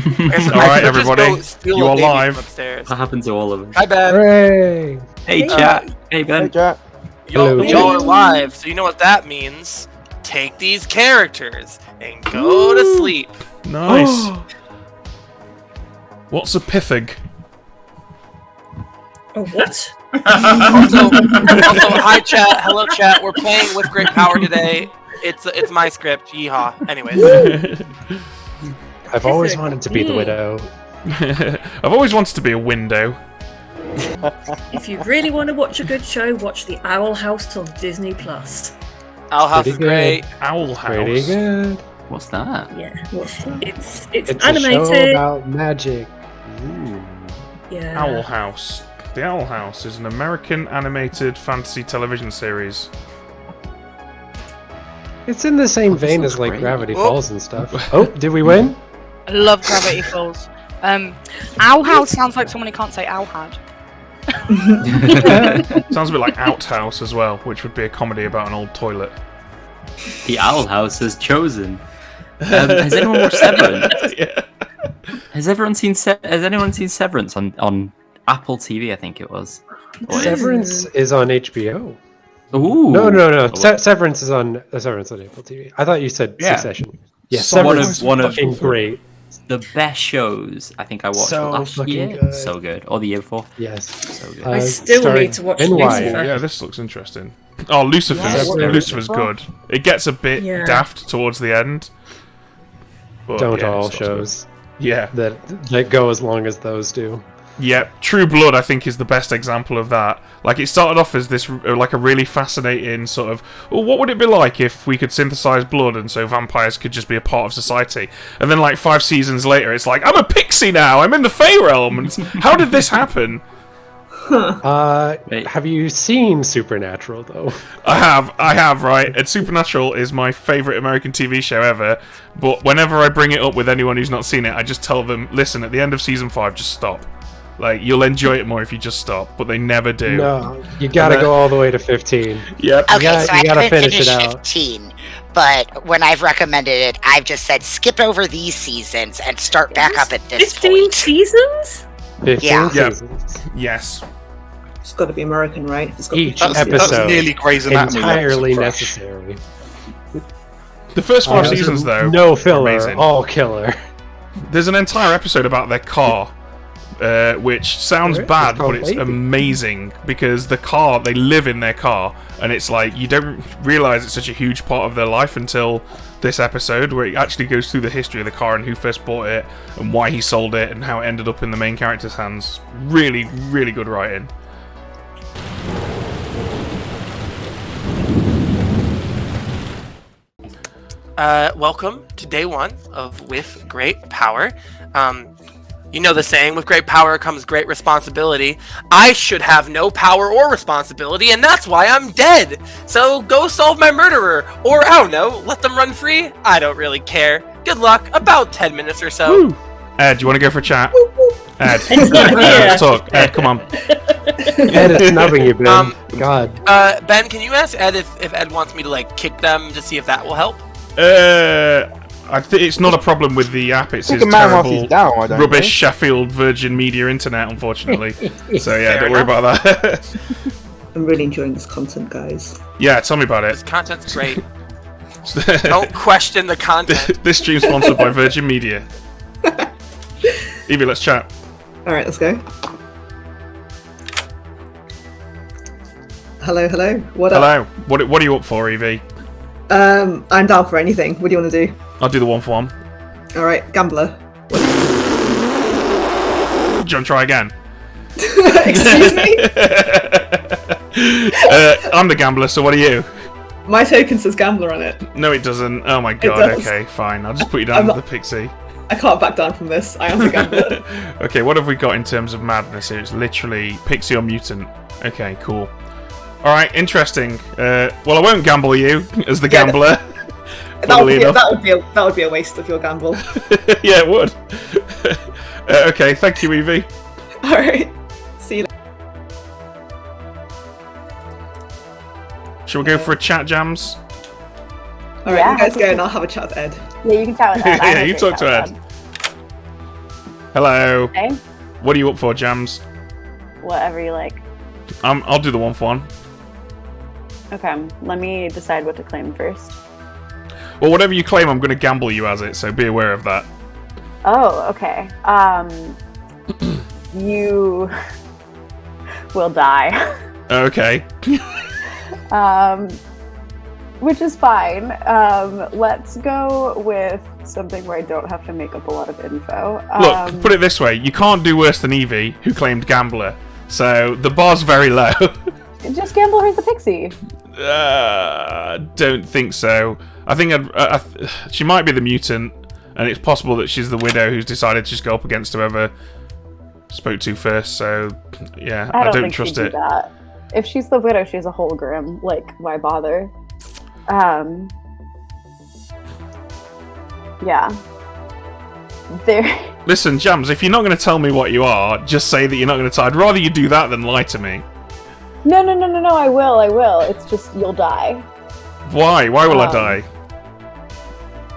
Alright, everybody. You are live. That happened to all of us. Hi, Ben. Hooray! Hey, chat. Hey, Ben. Hey, chat. Y'all are live, so you know what that means. Take these characters and go to sleep. Nice. What's a pithig? Oh, what? Also, hi, chat. Hello, chat. We're playing with great power today. It's my script. Yeehaw. Anyways. I've always wanted to be the widow. I've always wanted to be a window. If you really want to watch a good show, watch The Owl House on Disney+. Owl House is Pretty great. Owl House. Pretty good. What's that? Yeah, it's It's animated. a show about magic. Yeah. Owl House. The Owl House is an American animated fantasy television series. It's in the same vein as like great. Gravity Falls and stuff. Oh, did we win? I love Gravity Falls. Owl House sounds like someone who can't say Owl Had. Sounds a bit like Outhouse as well, which would be a comedy about an old toilet. The Owl House has chosen. Has anyone watched Severance? Yeah. Has anyone seen Severance on Apple TV? I think it was. Severance is on HBO. Ooh. No. Severance is on Apple TV. I thought you said Yeah. Succession. Yeah, So Severance one of fucking great. the best shows I think I watched So last fucking year. good. So good. Or the year before. Yes. So good. I still starring need to watch NY. Lucifer. Yeah, this looks interesting. Oh, Lucifer's good. It gets a bit daft towards the end. But, Don't yeah, all it's also shows good. Yeah. that go as long as those do. Yeah, True Blood, I think, is the best example of that. Like, it started off as this, like, a really fascinating sort of, well, what would it be like if we could synthesize blood and so vampires could just be a part of society? And then, like, 5 seasons later, it's like, I'm a pixie now! I'm in the Fey realm! And how did this happen? Have you seen Supernatural, though? I have, right? And Supernatural is my favourite American TV show ever, but whenever I bring it up with anyone who's not seen it, I just tell them, listen, at the end of Season 5, just stop. Like, you'll enjoy it more if you just stop, but they never do. No, you gotta go all the way to 15. Yep. Okay, gotta- so you I gotta haven't finish it finished out. 15, but when I've recommended it, I've just said skip over these seasons and start back up at this 15 point. seasons? 15 Yeah. seasons. Yes. It's got to be American, right? It's got Each to be episode That's nearly Grey's Anatomy. entirely levels of fresh. necessary. The first 5 seasons, though, no filler, amazing. all killer. There's an entire episode about their car, which sounds There is? bad, It's called but it's Baby. amazing because the car, they live in their car, and it's like you don't realize it's such a huge part of their life until this episode, where it actually goes through the history of the car and who first bought it and why he sold it and how it ended up in the main character's hands. Really, really good writing. Welcome to day 1 of With Great Power. You know the saying, with great power comes great responsibility. I should have no power or responsibility, and that's why I'm dead. So go solve my murderer, or I don't know, let them run free. I don't really care. Good luck. About 10 minutes or so. Woo. Ed, do you want to go for a chat? Ed, not here. let's talk. Ed, come on. Ed is snubbing you, Ben. God. Ben, can you ask Ed if Ed wants me to like kick them to see if that will help? I think it's not a problem with the app. It's his Kick a man while terrible, he's down, I don't rubbish think. Sheffield Virgin Media internet, unfortunately. So yeah, Fair don't worry enough. about that. I'm really enjoying this content, guys. Yeah, tell me about This it. content's great. Don't question the content. This stream's sponsored by Virgin Media. Evie, let's chat. All right, let's go. Hello. What up? Hello. What are you up for, Evie? I'm down for anything. What do you want to do? I'll do the 1-for-1. All right, gambler. Do you want to try again? Excuse me. I'm the gambler, so what are you? My token says gambler on it. No, it doesn't. Oh my god, does. okay, fine. I'll just put you down as the pixie. I can't back down from this. I am the gambler. Okay, what have we got in terms of madness here? It's literally pixie or mutant. Okay, cool. Alright, interesting. Well, I won't gamble you as the gambler. that would be a waste of your gamble. Yeah, it would. Okay, thank you, Evie. All right. See you later. Shall we go for a chat, Jams? All right, you guys go and I'll have a chat with Ed. Yeah, you can chat with Ed. Yeah, you talk to Ed. Hello. Hey, What are you up for, Jams? whatever you like. I'll do the 1-for-1. Okay, let me decide what to claim first. Well, whatever you claim, I'm going to gamble you as it, so be aware of that. Oh, okay. You will die. Okay. Which is fine. Let's go with something where I don't have to make up a lot of info. Look, put it this way. You can't do worse than Evie, who claimed Gambler. So, the bar's very low. Just gamble her the pixie. Don't think so. I think she might be the mutant, and it's possible that she's the widow who's decided to just go up against whoever spoke to first, so, yeah, I don't think trust she'd do it. that. If she's the widow, she's a hologram. Like, why bother? Yeah. There. Listen, Jams, if you're not going to tell me what you are, just say that you're not going to tell. I'd rather you do that than lie to me. No, I will. It's just, you'll die. Why? Why will I die?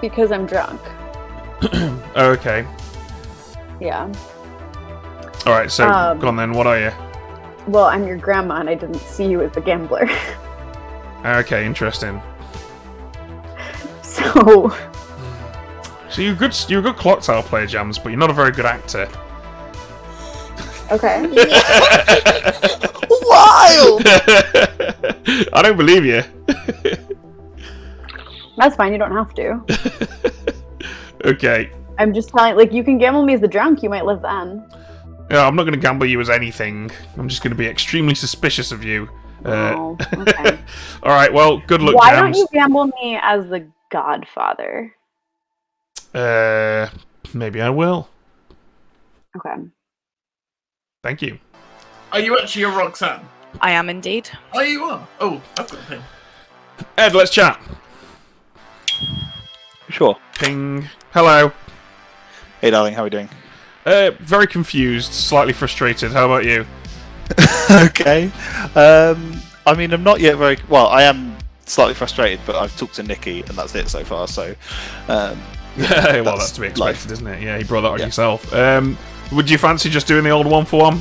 Because I'm drunk. Oh, okay. Yeah. Alright, so, go on then, what are you? Well, I'm your grandma and I didn't see you as the gambler. Okay, interesting. So you're a good Clocktower player, Jams, but you're not a very good actor. Okay. Wild! I don't believe you. That's fine, you don't have to. Okay. I'm just telling, like, you can gamble me as the drunk, you might live then. Yeah, I'm not going to gamble you as anything. I'm just going to be extremely suspicious of you. Oh, okay. Alright, well, good luck, Why Jams. don't you gamble me as the Godfather? Maybe I will. Okay. Thank you. Are you actually a Roxanne? I am indeed. Oh, you are? Oh, I've got a pin. Ed, let's chat. Sure. Ping. Hello. Hey, darling, how are we doing? Very confused, slightly frustrated. How about you? Okay. I mean, I'm not yet very... Well, I am slightly frustrated, but I've talked to Nikki, and that's it so far, so... Well, that's to be expected, life. isn't it? Yeah, you brought that on yourself. Would you fancy just doing the old 1-for-1?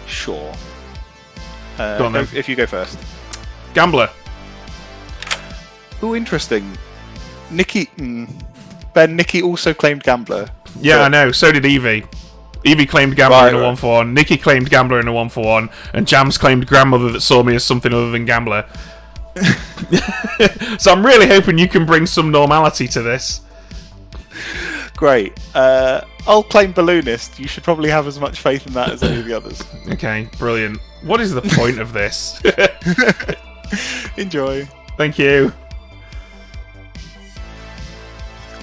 Sure. Go on, then. If you go first. Gambler. Oh, interesting. Nikki... Ben, Nikki also claimed Gambler. Yeah, I know. So did Evie. Evie claimed Gambler in a right. 1-for-1. Nikki claimed Gambler in a 1-for-1. And Jams claimed Grandmother that saw me as something other than Gambler. So I'm really hoping you can bring some normality to this. Great. I'll claim Balloonist. You should probably have as much faith in that as any of the others. Okay, brilliant. What is the point of this? Enjoy. Thank you.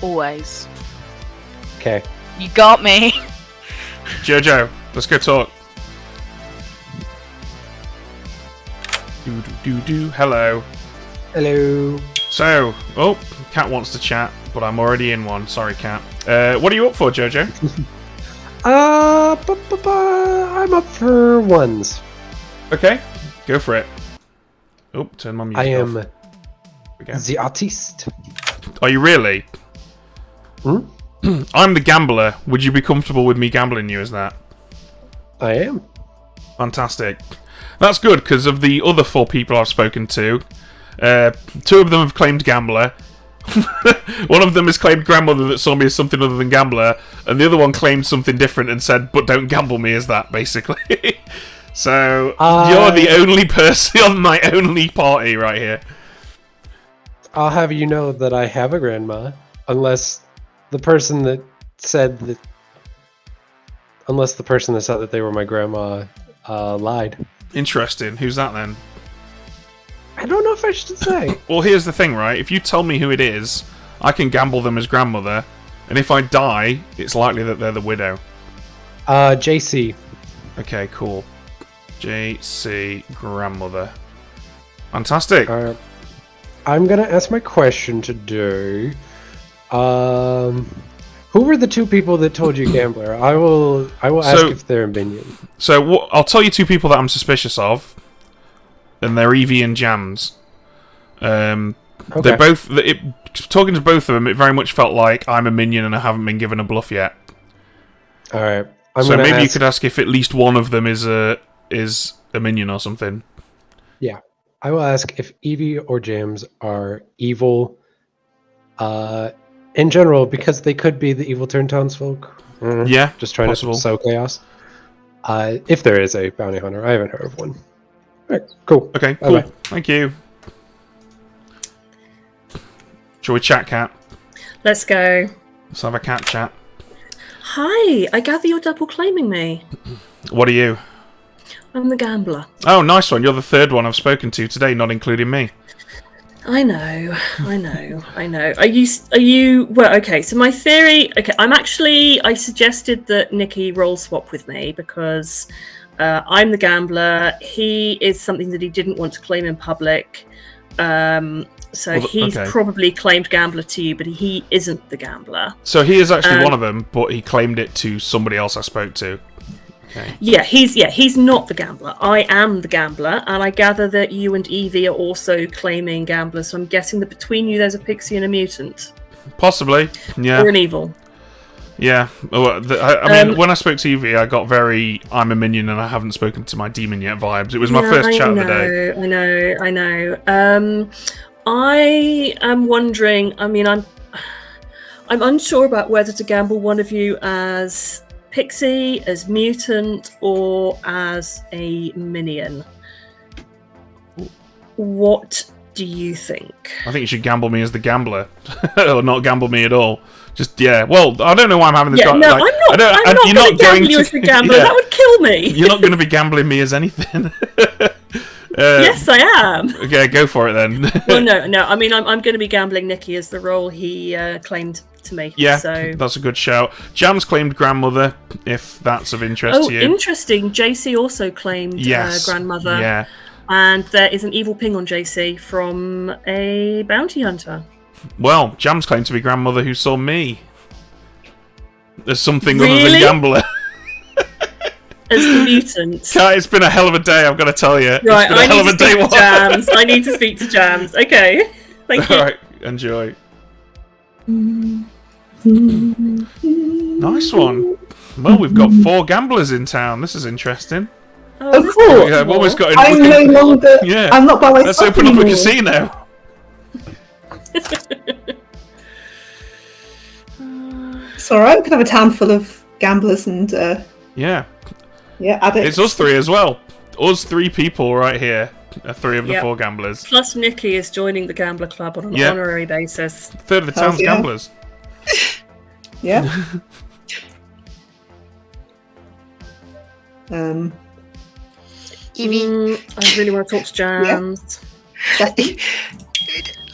Always. Okay. You got me. Jojo, let's go talk. Do. Hello. Hello. So, Cat wants to chat, but I'm already in one. Sorry, Cat. What are you up for, Jojo? I'm up for ones. Okay, go for it. Oh, turn my music I off. am the artiste. Are you really? Hmm? I'm the gambler. Would you be comfortable with me gambling you as that? I am. Fantastic. That's good, because of the other 4 people I've spoken to, 2 of them have claimed Gambler. One of them has claimed Grandmother that saw me as something other than Gambler, and the other one claimed something different and said, but don't gamble me as that, basically. So, you're the only person on my only party right here. I'll have you know that I have a grandma, unless the person that said that they were my grandma lied. Interesting. Who's that then? I don't know if I should say. Well, here's the thing, right? If you tell me who it is, I can gamble them as grandmother, and if I die, it's likely that they're the widow. JC. Okay, cool. JC grandmother. Fantastic. I'm gonna ask my question today. Who were the 2 people that told you gambler? I will ask if they're a minion. So I'll tell you 2 people that I'm suspicious of, and they're Evie and Jams. Okay. They both. Talking to both of them, it very much felt like I'm a minion and I haven't been given a bluff yet. All right. So maybe you could ask if at least one of them is a minion or something. Yeah, I will ask if Evie or James are evil. In general, because they could be the evil turned townsfolk. Yeah, just trying possible. to sow chaos. If there is a bounty hunter, I haven't heard of one. All right, cool. Okay, cool. Bye-bye. Thank you. Shall we chat, Cat? Let's go. Let's have a cat chat. Hi, I gather you're double claiming me. What are you? I'm the gambler. Oh, nice one. You're the third one I've spoken to today, not including me. I know. Are you? Well, okay. So my theory. Okay, I suggested that Nikki roll swap with me because I'm the gambler. He is something that he didn't want to claim in public. So he's probably claimed gambler to you, but he isn't the gambler. So he is actually one of them, but he claimed it to somebody else I spoke to. Okay. Yeah, he's not the gambler. I am the gambler, and I gather that you and Evie are also claiming gamblers. So I'm guessing that between you, there's a pixie and a mutant, possibly. Yeah. or an evil. Yeah. Well, I mean, when I spoke to Evie, I got very "I'm a minion and I haven't spoken to my demon yet" vibes. It was my first chat of the day. I know. I am wondering. I mean, I'm unsure about whether to gamble one of you as Pixie, as mutant, or as a minion. What do you think? I think you should gamble me as the gambler, or not gamble me at all. Just Well, I don't know why I'm having this. Yeah, no, like, I'm not. You're not going to gamble you as the gambler. That would kill me. You're not going to be gambling me as anything. Yes, I am. Okay, go for it then. Well, no. I mean, I'm going to be gambling Nikki as the role he claimed to me. Yeah, so that's a good shout. Jam's claimed grandmother, if that's of interest to you. Oh, interesting. JC also claimed grandmother. Yeah. And there is an evil ping on JC from a bounty hunter. Well, Jam's claimed to be grandmother who saw me. There's something other Really? than gambler. As the mutant. It's been a hell of a day, I've got to tell you. Right, I need to speak to Jams. I need to speak to Jams. Okay. Thank you. Alright, enjoy. Nice one. Well, we've got 4 gamblers in town. This is interesting. Oh, cool. Yeah, I've always got I'm no longer. Yeah. I'm not by myself. Let's open anymore. up a casino. It's alright, we can have a town full of gamblers and Yeah. addicts. It's us 3 as well. Us 3 people right here are 3 of the Yep. 4 gamblers. Plus, Nikki is joining the Gambler Club on an Yep. honorary basis. Third of the town's yeah. gamblers. Yeah. Evie, I really want to talk to Jams.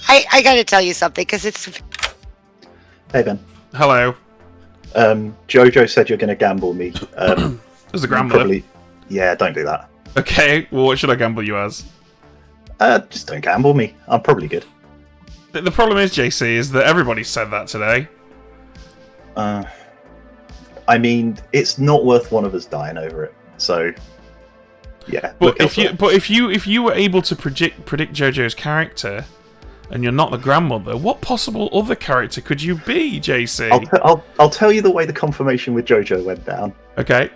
I gotta tell you something because it's. Hey Ben. Hello. Jojo said you're going to gamble me. As the grandmother. Probably. Yeah, don't do that. Okay, well, what should I gamble you as? Just don't gamble me. I'm probably good. The problem is, JC, is that everybody said that today. I mean, it's not worth one of us dying over it. So, yeah. But if you were able to predict JoJo's character, and you're not the grandmother, what possible other character could you be, JC? I'll tell you the way the confirmation with JoJo went down. Okay.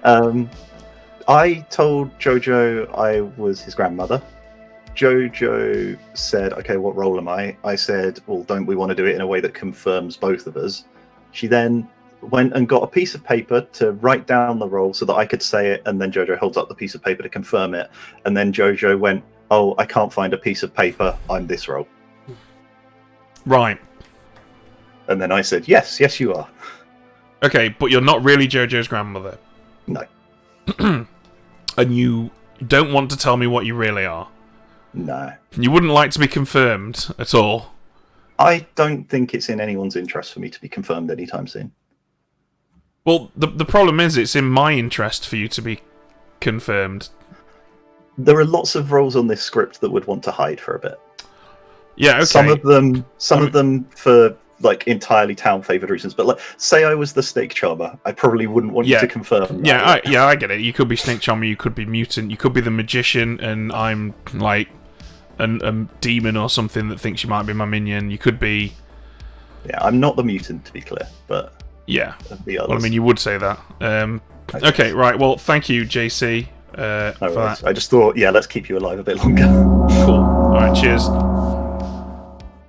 I told JoJo I was his grandmother. JoJo said, "Okay, what role am I?" I said, "Well, don't we want to do it in a way that confirms both of us?" She then went and got a piece of paper to write down the role so that I could say it, and then JoJo holds up the piece of paper to confirm it. And then JoJo went, "Oh, I can't find a piece of paper. I'm this role." Right. And then I said, yes, you are. Okay, but you're not really JoJo's grandmother. No. And you don't want to tell me what you really are. No. You wouldn't like to be confirmed at all. I don't think it's in anyone's interest for me to be confirmed anytime soon. Well, the problem is it's in my interest for you to be confirmed. There are lots of roles on this script that would want to hide for a bit. Yeah, okay. Some of them for like entirely town favoured reasons. But like, say I was the snake charmer, I probably wouldn't want you to confirm. That. I get it. You could be snake charmer, you could be mutant, you could be the magician, and I'm like a demon or something that thinks you might be my minion. You could be. Yeah, I'm not the mutant, to be clear, but yeah. The others. Well, I mean, you would say that. Okay, right. Well, thank you, JC. For that. I just thought, let's keep you alive a bit longer. Cool. All right, cheers.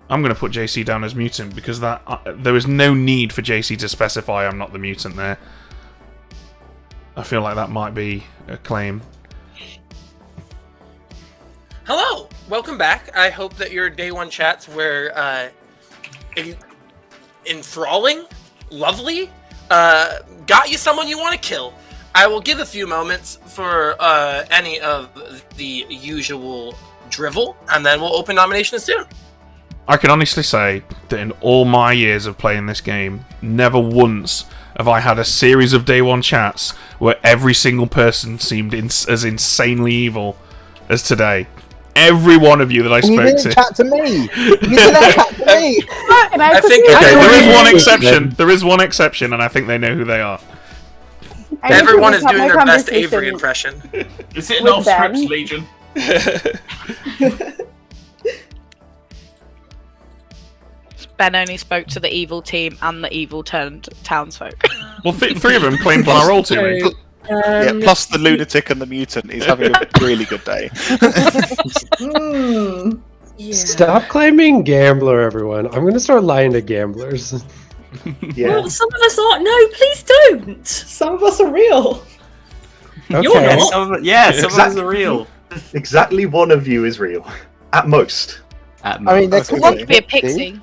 I'm going to put JC down as mutant because there was no need for JC to specify I'm not the mutant there. I feel like that might be a claim. Hello, welcome back. I hope that your day one chats were enthralling, lovely, got you someone you want to kill. I will give a few moments for any of the usual drivel, and then we'll open nominations soon. I can honestly say that in all my years of playing this game, never once have I had a series of day one chats where every single person seemed as insanely evil as today. Every one of you that I spoke to. You didn't chat to me. You didn't chat to me. I think there is one exception. There is one exception, and I think they know who they are. Everyone is doing their best Avery impression. Is it an off-script Legion? Ben only spoke to the evil team and the evil townsfolk. Well, three of them claimed my role to me. Plus the lunatic and the mutant. He's having a really good day. Stop claiming gambler, everyone. I'm going to start lying to gamblers. Well, some of us are. No, please don't. Some of us are real. Okay. You're not. Some of us are real. Exactly one of you is real. At most. I mean, there could want to be a pixie.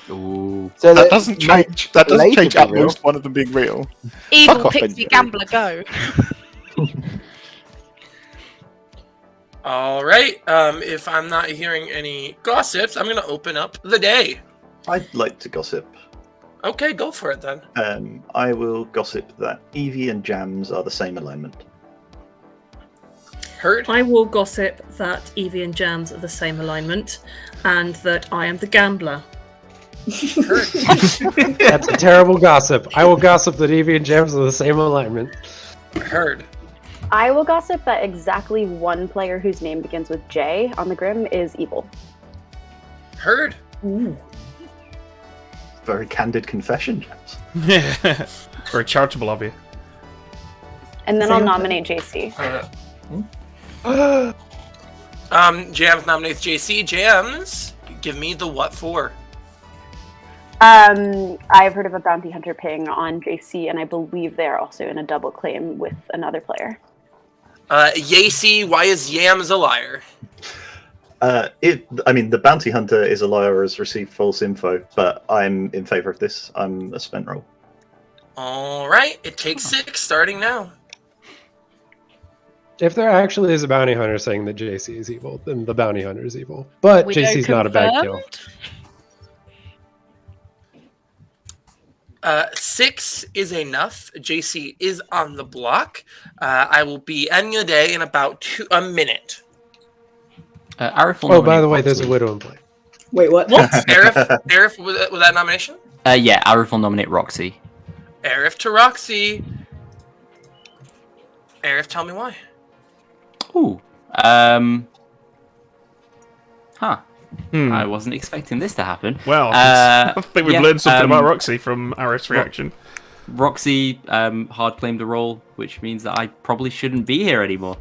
Ooh. So that doesn't change. That doesn't change at most one of them being real. Evil pixie gambler, go. All right. If I'm not hearing any gossips, I'm going to open up the day. I'd like to gossip. Okay, go for it then. I will gossip that Evie and Jams are the same alignment. Heard? I will gossip that Evie and Jams are the same alignment, and that I am the gambler. That's a terrible gossip. I will gossip that Evie and Jams are the same alignment. Heard. I will gossip that exactly one player whose name begins with J on the Grim is evil. Heard. Ooh. Very candid confession, Jams. Very charitable of you. And then I'll nominate JC. Jams nominates JC. Jams, give me the what for? I've heard of a bounty hunter ping on JC, and I believe they're also in a double claim with another player. Yacy, why is Yams a liar? The bounty hunter is a liar, has received false info, but I'm in favor of this. I'm a spent roll. All right, it takes 6 starting now. If there actually is a bounty hunter saying that JC is evil, then the bounty hunter is evil. But JC's not a bad kill. 6 is enough. JC is on the block. I will be ending the day in about a minute. Oh, by the way, there's a widow in play. Wait, what? Arif, was that nomination? Yeah, Arif will nominate Roxy. Arif to Roxy. Arif, tell me why. Ooh. I wasn't expecting this to happen. Well, I think we've learned something about Roxy from Arif's reaction. Roxy hard claimed a role, which means that I probably shouldn't be here anymore.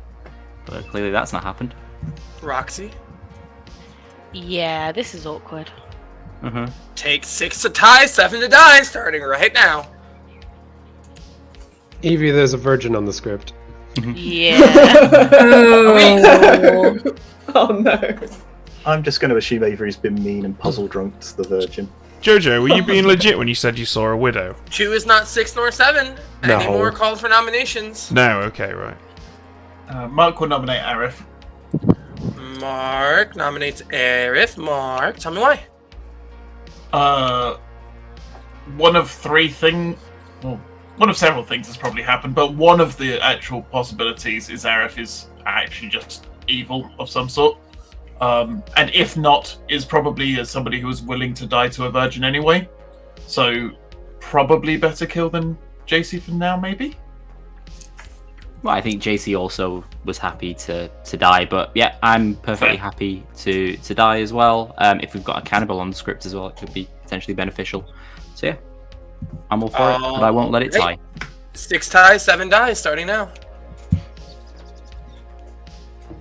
But clearly that's not happened. Roxy? Yeah, this is awkward. Take 6 to tie, 7 to die, starting right now. Evie, there's a virgin on the script. Yeah. Oh no. I'm just going to assume Avery's been mean and puzzle drunk to the virgin. Jojo, were you being legit when you said you saw a widow? 2 is not 6 nor 7. No. Any more calls for nominations? No, okay, right. Mark will nominate Arif. Mark nominates Arif. Mark, tell me why. One of 3 things. Well, one of several things has probably happened, but one of the actual possibilities is Arif is actually just evil of some sort. And if not, is probably as somebody who was willing to die to a virgin anyway. So probably better kill than JC for now, maybe? Well, I think JC also was happy to die, but yeah, I'm perfectly happy to die as well. If we've got a cannibal on the script as well, it could be potentially beneficial. So yeah, I'm all for it, but I won't let it tie. 6 ties, 7 dies, starting now.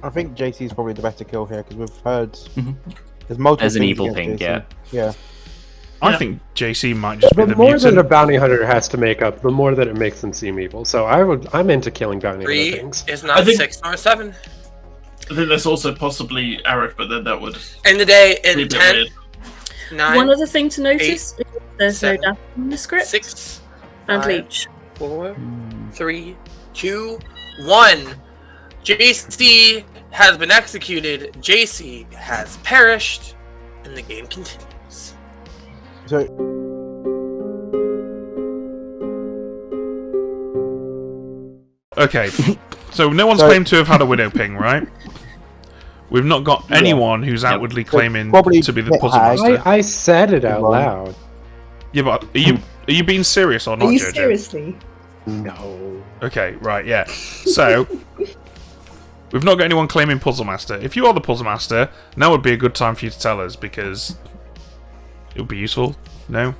I think JC's probably the better kill here because we've heard there's multiple. There's an things evil against ping, JC. Yeah. I think JC might just be The the more mutant. that a bounty hunter has to make up, the more that it makes them seem evil. So I'm into killing bounty hunter 3 things. is not 6 nor 7. I think that's also possibly Arif, but then that would. End the day be a in bit 10, weird. 9. One other thing to notice: is there's 7, no dash in the script. 6 and 5, leech. 4, 3, 2, 1. JC has been executed. JC has perished, and the game continues. So. Okay, so no one's claimed to have had a widow ping, right? We've not got anyone who's outwardly claiming to be the puzzle master. I said it out loud. Yeah, but are you being serious or not, Are you Jojo? seriously? No. Okay, right, yeah. So, we've not got anyone claiming puzzle master. If you are the puzzle master, now would be a good time for you to tell us, because it would be useful. No?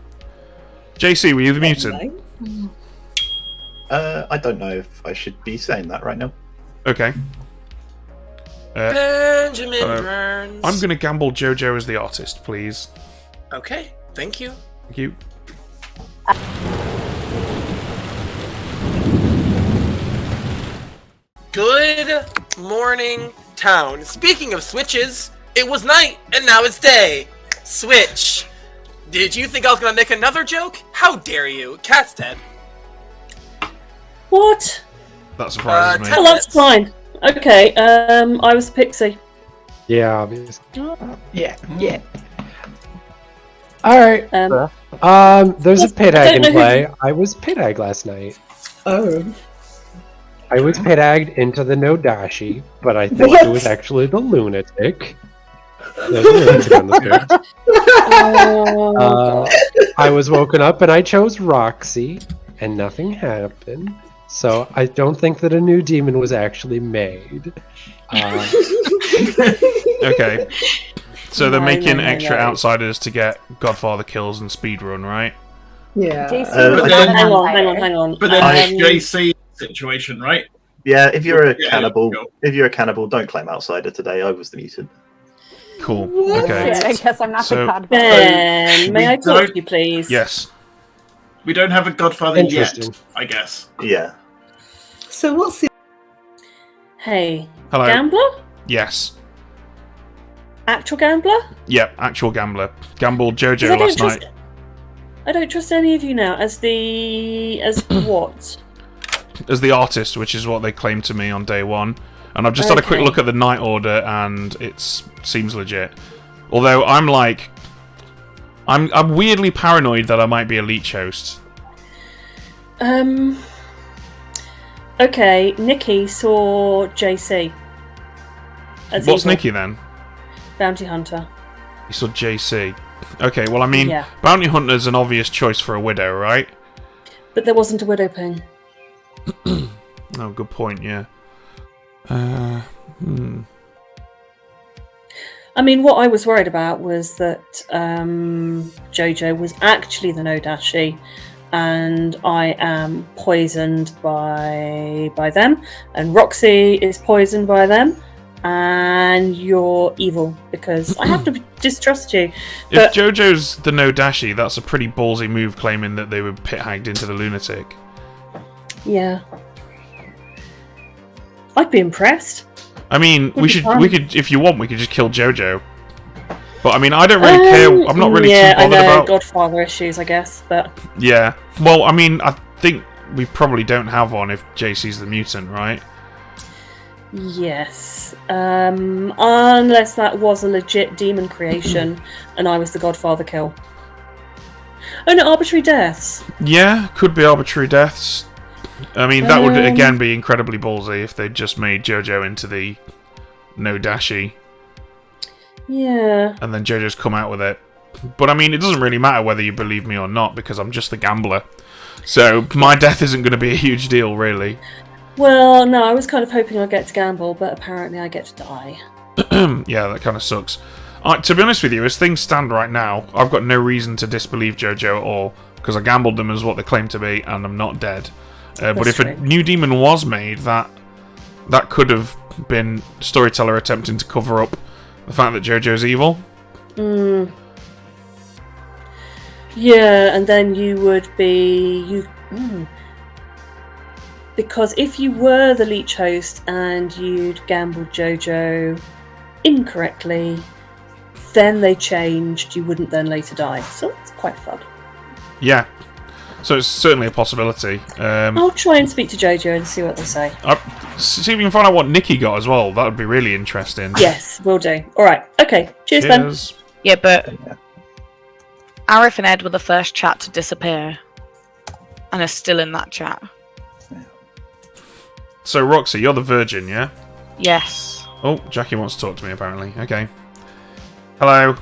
JC, were you the mutant? I don't know if I should be saying that right now. Okay. Benjamin hello. Burns. I'm going to gamble Jojo as the artist, please. Okay, thank you. Thank you. Good morning, town. Speaking of switches, it was night and now it's day. Switch. Did you think I was gonna make another joke? How dare you? Cat's dead. What? That surprises me. Oh, that's fine. Okay, I was Pixie. Yeah, obviously. Yeah. Alright. There's a pit egg in play. I was pit egg last night. Oh. I was pit egged into the Nodashi, but I think it was actually the lunatic. There's a lunatic on the script. I was woken up and I chose Roxy, and nothing happened. So I don't think that a new demon was actually made. Okay. So they're making extra no. outsiders to get Godfather kills and speedrun, right? Yeah. Uh, Hang on. But then JC situation, right? Yeah, if you're a Yeah, cannibal, go. don't claim outsider today. I was the mutant. Cool. Okay. I guess I'm not So- the godfather. Ben, may I We talk don't- to you, please? Yes. We don't have a Godfather yet, Interesting. I guess. Yeah. So what's the... Hey, Hello. gambler? Yes. Actual gambler? Yep, actual gambler. Gambled 'Cause Jojo last night. I don't trust any of you now. As what? As the artist, which is what they claimed to me on day one. And I've just had a quick Okay. look at the night order, and it seems legit. Although I'm like, I'm weirdly paranoid that I might be a leech host. Okay, Nikki saw JC. As What's evil. Nikki then? Bounty hunter. You saw JC. Okay, well I mean, Yeah. bounty hunter's an obvious choice for a widow, right? But there wasn't a widow ping. Oh, good point. Yeah. I mean, what I was worried about was that Jojo was actually the Nodashi, and I am poisoned by them, and Roxy is poisoned by them, and you're evil because I have to distrust you. If But Jojo's the Nodashi, that's a pretty ballsy move claiming that they were pit hagged into the lunatic. yeah, I'd be impressed. I mean, Would be fun. we could, if you want, we could just kill Jojo. But I mean, I don't really care. I'm not really yeah, too bothered I know, about. Godfather issues, I guess, but Yeah. Well, I mean, I think we probably don't have one if JC's the mutant, right? yes, unless that was a legit demon creation and I was the Godfather kill. Oh no, arbitrary deaths. Yeah, could be arbitrary deaths. I mean, that would Um, again be incredibly ballsy if they just made Jojo into the Nodashi Yeah. and then Jojo's come out with it. But I mean, it doesn't really matter whether you believe me or not because I'm just the gambler. So my death isn't going to be a huge deal, really. Well, no, I was kind of hoping I'd get to gamble, but apparently I get to die. Yeah, that kind of sucks. To be honest with you, as things stand right now, I've got no reason to disbelieve JoJo at all, because I gambled them as what they claim to be, and I'm not dead. But if a new demon was made, that could have been Storyteller attempting to cover up the fact that JoJo's evil. Yeah, and then you would be... Because if you were the leech host and you'd gambled JoJo incorrectly, then they changed, you wouldn't then later die. So it's quite fun. Yeah. So it's certainly a possibility. I'll try and speak to JoJo and see what they say. See if you can find out what Nikki got as well. That would be really interesting. Yes, will do. Alright, okay. Cheers, Ben. Yeah, but Arif and Ed were the first chat to disappear. And are still in that chat. So, Roxy, you're the virgin, yeah? Yes. Oh, Jackie wants to talk to me, apparently. Okay. Hello.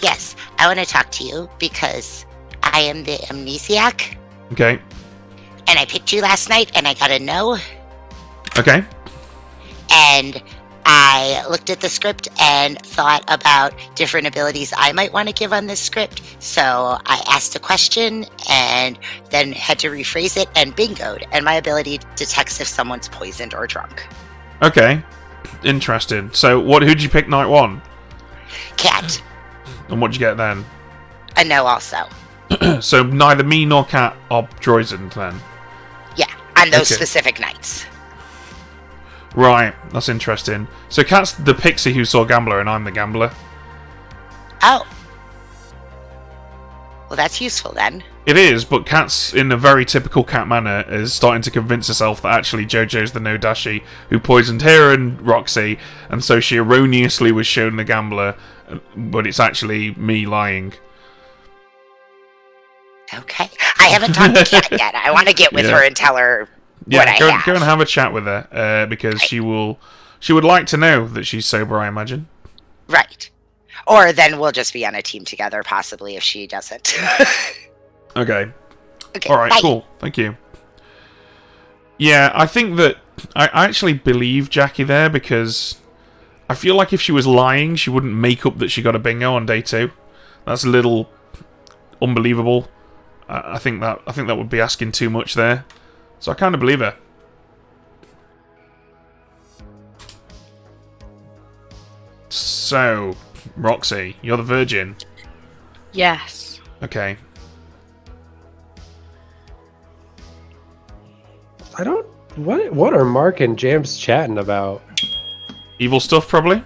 Yes, I want to talk to you because I am the amnesiac. Okay. And I picked you last night and I got a no. Okay. And I looked at the script and thought about different abilities I might want to give on this script. So I asked a question and then had to rephrase it and bingoed. And my ability detects if someone's poisoned or drunk. Okay. Interesting. So, who'd you pick night one? Cat. And what'd you get then? A no also. So, neither me nor Cat are poisoned then? Yeah, on those specific nights. Right, that's interesting. So Cat's the pixie who saw Gambler and I'm the gambler. Oh. Well, that's useful then. It is, but Cat's, in a very typical Cat manner, is starting to convince herself that actually JoJo's the no-dashi who poisoned her and Roxy, and so she erroneously was shown the gambler, but it's actually me lying. Okay. I haven't talked to Cat yet. I want to get with her and tell her what I have. Go and have a chat with her, because she would like to know that she's sober, I imagine. Right. Or then we'll just be on a team together, possibly, if she doesn't. Okay. Okay. Alright, bye. cool. Thank you. Yeah, I think that I actually believe Jackie there, because I feel like if she was lying, she wouldn't make up that she got a bingo on day 2. That's a little unbelievable. I think that would be asking too much there. So I kind of believe her. So, Roxy, you're the virgin. Yes. Okay. I don't... What are Mark and Jams chatting about? Evil stuff, probably?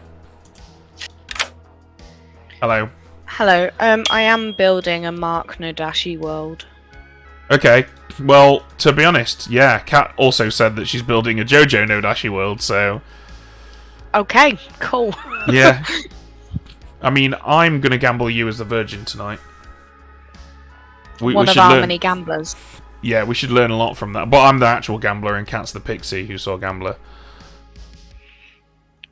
Hello. Hello. I am building a Mark Nodashi world. Okay. Well, to be honest, yeah, Kat also said that she's building a JoJo Nodashi world, so... Okay, cool. Yeah. I mean, I'm gonna gamble you as the virgin tonight. One of our many gamblers. Yeah, we should learn a lot from that. But I'm the actual gambler and Kat's the pixie who saw Gambler.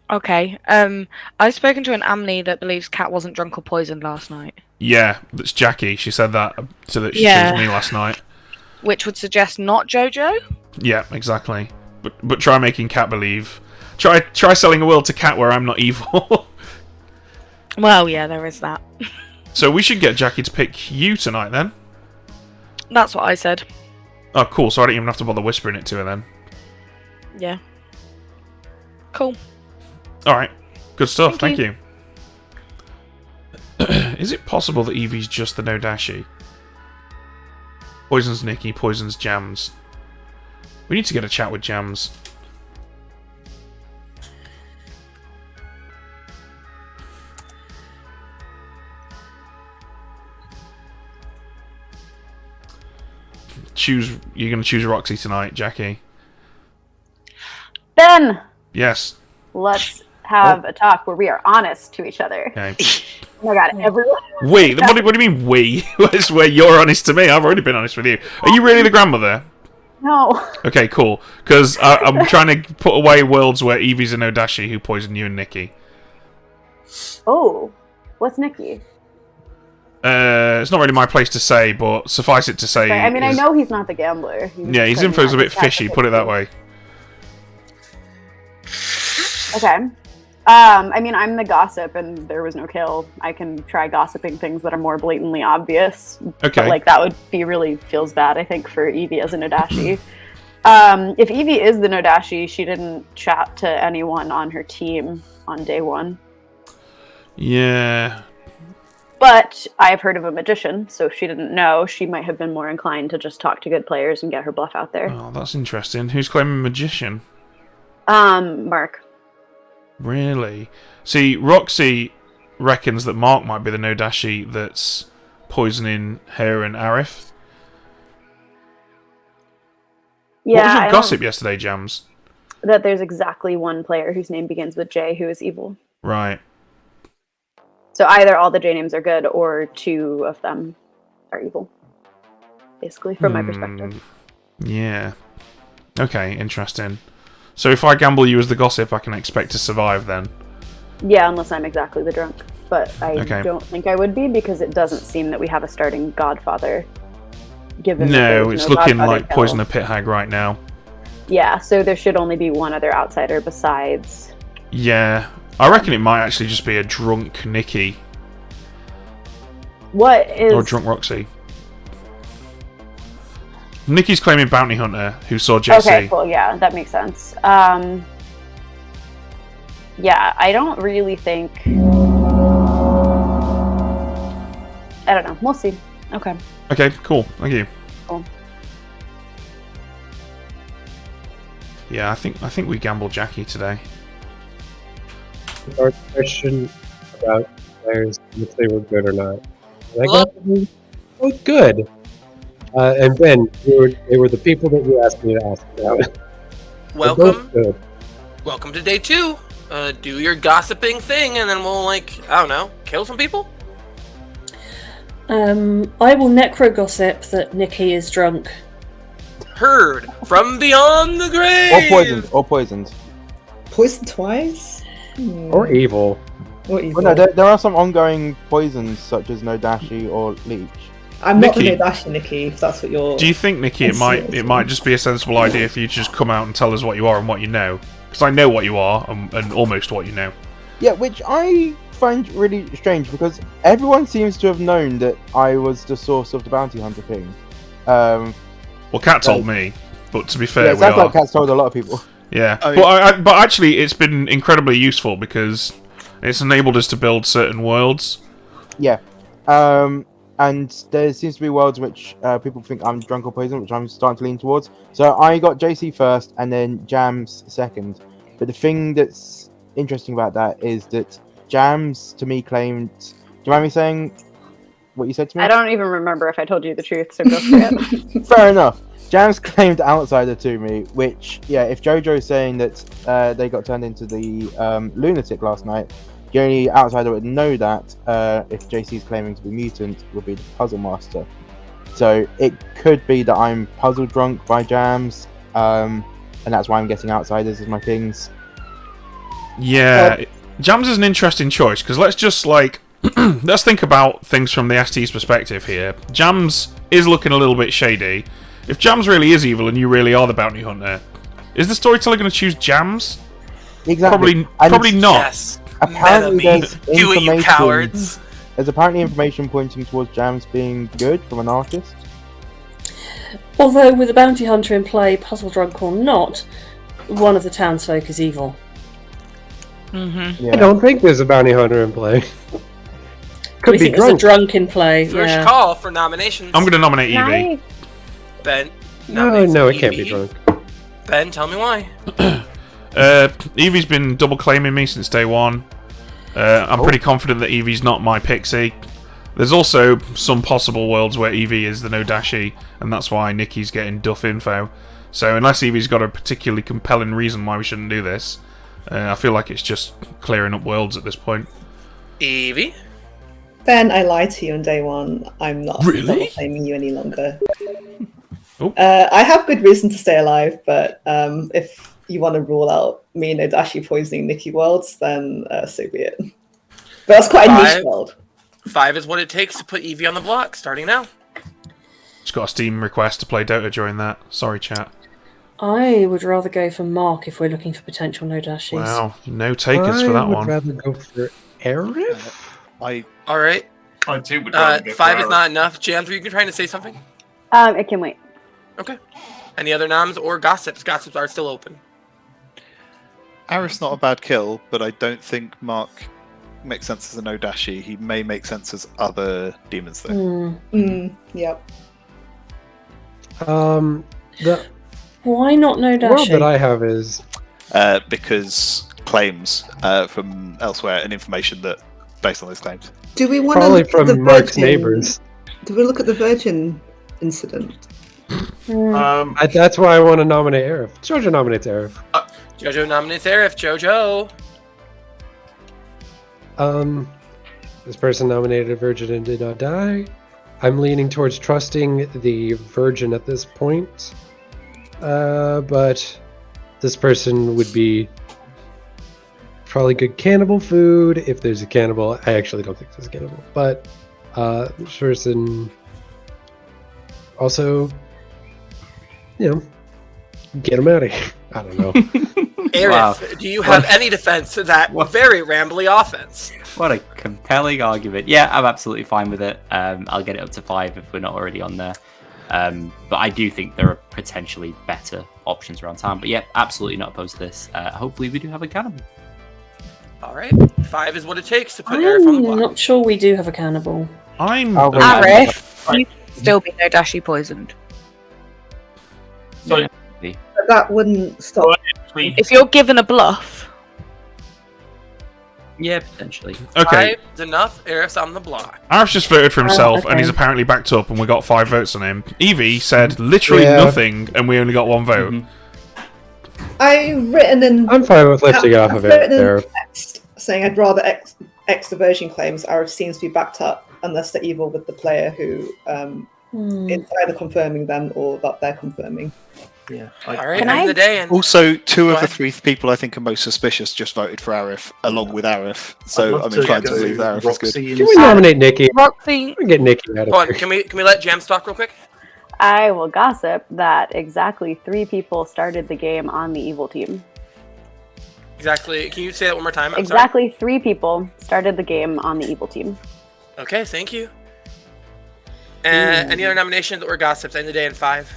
Okay. I've spoken to an Amni that believes Kat wasn't drunk or poisoned last night. Yeah, that's Jackie. She said that so that she chose me last night. Which would suggest not JoJo? Yeah, exactly. But try making Kat believe. Try selling a world to Kat where I'm not evil. Well, yeah, there is that. So we should get Jackie to pick you tonight then. That's what I said. Oh, cool. So I don't even have to bother whispering it to her then. Yeah. Cool. Alright. Good stuff. Thank you. Is it possible that Evie's just the Nodashi? Poisons Nikki, poisons Jams. We need to get a chat with Jams. You're going to choose Roxy tonight, Jackie. Ben, Yes. let's have a talk where we are honest to each other. Okay. Oh my god, everyone. We? What do you mean we? That's where you're honest to me. I've already been honest with you. Are you really the grandmother? No. Okay, cool. Because I'm trying to put away worlds where Evie's a Nodashi who poisoned you and Nikki. Oh, what's Nikki? It's not really my place to say, but suffice it to say... I mean, I know he's not the gambler. Yeah, his info's a bit fishy, put it that way. Okay. I mean, I'm the gossip, and there was no kill. I can try gossiping things that are more blatantly obvious. Okay. But, like, that would be really feels bad, I think, for Evie as a Nodashi. If Evie is the Nodashi, she didn't chat to anyone on her team on day one. Yeah. But I've heard of a magician, so if she didn't know, she might have been more inclined to just talk to good players and get her bluff out there. Oh, that's interesting. Who's claiming magician? Mark. Really? See, Roxy reckons that Mark might be the Nodashi that's poisoning her and Arif. Yeah, what was your gossip yesterday, Jams? That there's exactly one player whose name begins with J who is evil. Right. So either all the J names are good, or two of them are evil. Basically, from my perspective. Yeah. Okay, interesting. So if I gamble you as the gossip, I can expect to survive then? Yeah, unless I'm exactly the drunk. But I Okay. don't think I would be, because it doesn't seem that we have a starting Godfather. Given that No, there's it's no looking Godfather like kill. Poison the Pit Hag right now. Yeah, so there should only be one other outsider besides... Yeah. I reckon it might actually just be a drunk Nikki. What is... Or drunk Roxy. Nikki's claiming Bounty Hunter, who saw JC. Okay, cool, yeah, that makes sense. Yeah, I don't really think... I don't know, we'll see. Okay. Okay, cool. Thank you. Cool. Yeah, I think we gambled Jackie today. Our question about players, if they were good or not. And I got them both good. And Ben, they were the people that you asked me to ask about. They're both good. Welcome to day 2. Do your gossiping thing, and then we'll, like, I don't know, kill some people? I will necro gossip that Nikki is drunk. Heard from beyond the grave! Or poisoned. Poisoned twice? Or evil. Or evil. Well, no, there are some ongoing poisons, such as Nodashi or Leech. I'm not the Nikki. Nodashi, Nikki, if that's what you're... Do you think, Nikki, it might just be a sensible idea for you to just come out and tell us what you are and what you know? Because I know what you are and almost what you know. Yeah, which I find really strange, because everyone seems to have known that I was the source of the bounty hunter thing. Well, Kat told me, but to be fair, yeah, it sounds like Kat's told a lot of people. Yeah, I mean- but actually, it's been incredibly useful because it's enabled us to build certain worlds. Yeah, and there seems to be worlds which people think I'm drunk or poisoned, which I'm starting to lean towards. So I got JC first, and then Jams second. But the thing that's interesting about that is that Jams, to me, claimed... Do you mind me saying what you said to me? I don't even remember if I told you the truth, so go for it. Fair enough. Jams claimed outsider to me, which, yeah, if JoJo's saying that they got turned into the lunatic last night, the only outsider would know that if JC's claiming to be mutant would be the puzzle master. So it could be that I'm puzzle drunk by Jams, and that's why I'm getting outsiders as my kings. Yeah, Jams is an interesting choice because let's just let's think about things from the ST's perspective here. Jams is looking a little bit shady. If Jams really is evil and you really are the bounty hunter, is the storyteller going to choose Jams? Exactly. Probably not. Yes. Apparently, there's Do it, you information. cowards. There's apparently information pointing towards Jams being good from an artist. Although, with the bounty hunter in play, puzzle drunk or not, one of the townsfolk is evil. I don't think there's a bounty hunter in play. Could We be think there's a drunk. drunk in play. First yeah. call for nominations. I'm going to nominate Evie. Ben. No, it can't be drunk. Ben, tell me why. Evie's been double claiming me since day one. I'm pretty confident that Evie's not my pixie. There's also some possible worlds where Evie is the Nodashi, and that's why Nikki's getting duff info. So unless Evie's got a particularly compelling reason why we shouldn't do this, I feel like it's just clearing up worlds at this point. Evie? Ben, I lied to you on day 1. I'm not Really? claiming you any longer. Oh. I have good reason to stay alive, but if you want to rule out me and Nodashi poisoning Nikki worlds, then so be it. But that's quite a niche world. 5 is what it takes to put Evie on the block, starting now. Just got a Steam request to play Dota during that. Sorry, chat. I would rather go for Mark if we're looking for potential no dashies. Wow, no takers for that I would one. rather go for Arif. All right. I too would rather go 5 for is not enough. Jams, were you trying to say something? It can wait. Okay. Any other noms or gossips? Gossips are still open. Arif's not a bad kill, but I don't think Mark makes sense as a no-dashi. He may make sense as other demons, though. Yep. The Why not no world dashi? that I have is Because claims from elsewhere and information that based on those claims. Do we want probably to look at the from Mark's Virgin- neighbors. Do we look at the Virgin incident? That's why I want to nominate Arif. Jojo nominates Arif. Jojo nominates Arif. Jojo. This person nominated a virgin and did not die. I'm leaning towards trusting the virgin at this point. But this person would be probably good cannibal food if there's a cannibal. I actually don't think there's a cannibal, but this person also, get him out of here. I don't know. Arif, do you have any defense to that very rambly offense? What a compelling argument. Yeah, I'm absolutely fine with it. I'll get it up to 5 if we're not already on there. But I do think there are potentially better options around town. But yeah, absolutely not opposed to this. Hopefully we do have a cannibal. All right. 5 is what it takes to put Arif on the I'm block. not sure we do have a cannibal. Arif, you can still be no dashi poisoned. So, But that wouldn't stop. If you're given a bluff. Yeah, potentially. Okay. 5 is enough. Arif's on the block. Arif's just voted for himself, and he's okay. apparently backed up, and we got 5 votes on him. Evie said literally Yeah. nothing, and we only got 1 vote. I've written in. I'm fine with lifting off of it written in there. text saying I'd rather X the Virgin claims. Arif seems to be backed up unless they're evil with the player who is either confirming them or that they're confirming. Yeah. All right. End of the day. And Also, 2 of Go the ahead. 3 people I think are most suspicious just voted for Arif, along with Arif. I'd So love I'm inclined to go believe that Arif is Roxy good. Can we nominate Nikki? Roxy. We get Nikki out of hold on. here. Can we let Jams talk real quick? I will gossip that exactly 3 people started the game on the evil team. Exactly. Can you say that one more time? I'm Exactly 3 people started the game on the evil team. sorry. Okay. Thank you. Any other nominations or gossips? End of the day in 5.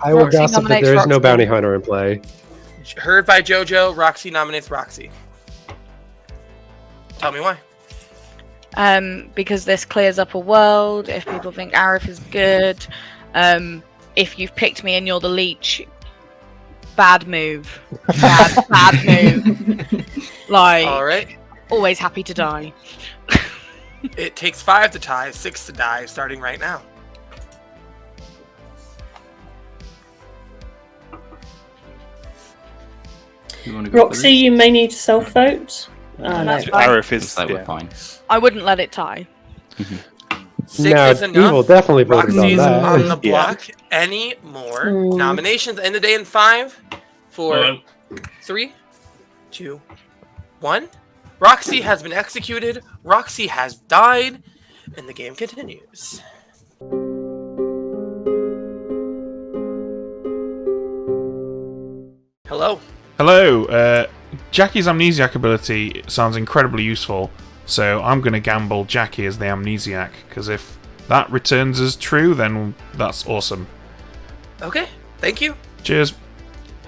I will Roxy gossip that nominates there is no Roxy. bounty hunter in play. Heard by JoJo. Roxy nominates Roxy. Tell me why. Because this clears up a world. If people think Arif is good, if you've picked me and you're the leech, bad move. Bad move. Like, All right. always happy to die. It takes 5 to tie, 6 to die, starting right now. You want to go for Roxy, this? you may need to self-vote. Oh, no. That's fine. Arif is. Looks like Yeah. we're fine. I wouldn't let it tie. 6 No, is enough. Evil definitely voted Roxy's on that. on the Yeah. block. Any more nominations? End of the day in 5, 4, 3, 2, 1. Roxy has been executed. Roxy has died, and the game continues. Hello. Hello. Jackie's amnesiac ability sounds incredibly useful, so I'm going to gamble Jackie as the amnesiac, because if that returns as true, then that's awesome. Okay. Thank you. Cheers.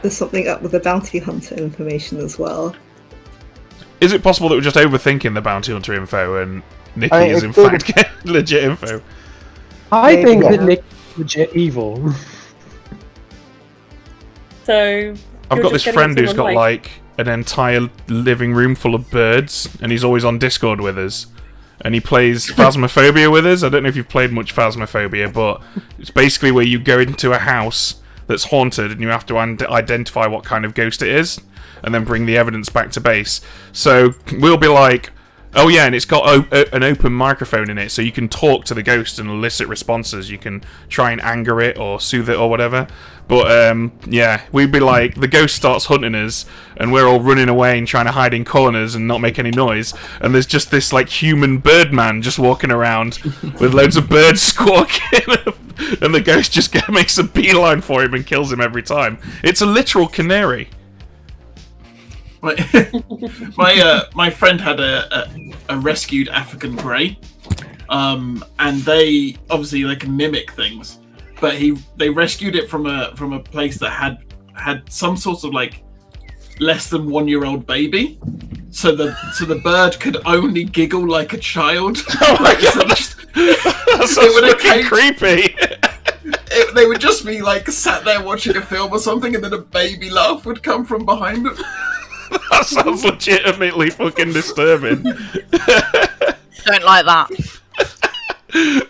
There's something up with the bounty hunter information as well. Is it possible that we're just overthinking the bounty hunter info and Nikki I- is it in could- fact legit info? I Maybe, think yeah. that Nick is legit evil. So I've you're got just this getting friend who's someone got like an entire living room full of birds, and he's always on Discord with us. And he plays Phasmophobia with us. I don't know if you've played much Phasmophobia, but it's basically where you go into a house that's haunted and you have to identify what kind of ghost it is, and then bring the evidence back to base. So we'll be like, oh yeah, and it's got an open microphone in it, so you can talk to the ghost and elicit responses. You can try and anger it or soothe it or whatever. But yeah, we'd be like, the ghost starts hunting us, and we're all running away and trying to hide in corners and not make any noise. And there's just this like human bird man just walking around with loads of birds squawking. and the ghost just makes a beeline for him and kills him every time. It's a literal canary. My friend had a rescued African grey, and they obviously they can mimic things, but they rescued it from a place that had some sort of like less than 1 year old baby, so the bird could only giggle like a child. Oh my god, that's so fucking creepy. They would just be like sat there watching a film or something, and then a baby laugh would come from behind them. That sounds legitimately fucking disturbing. Don't like that.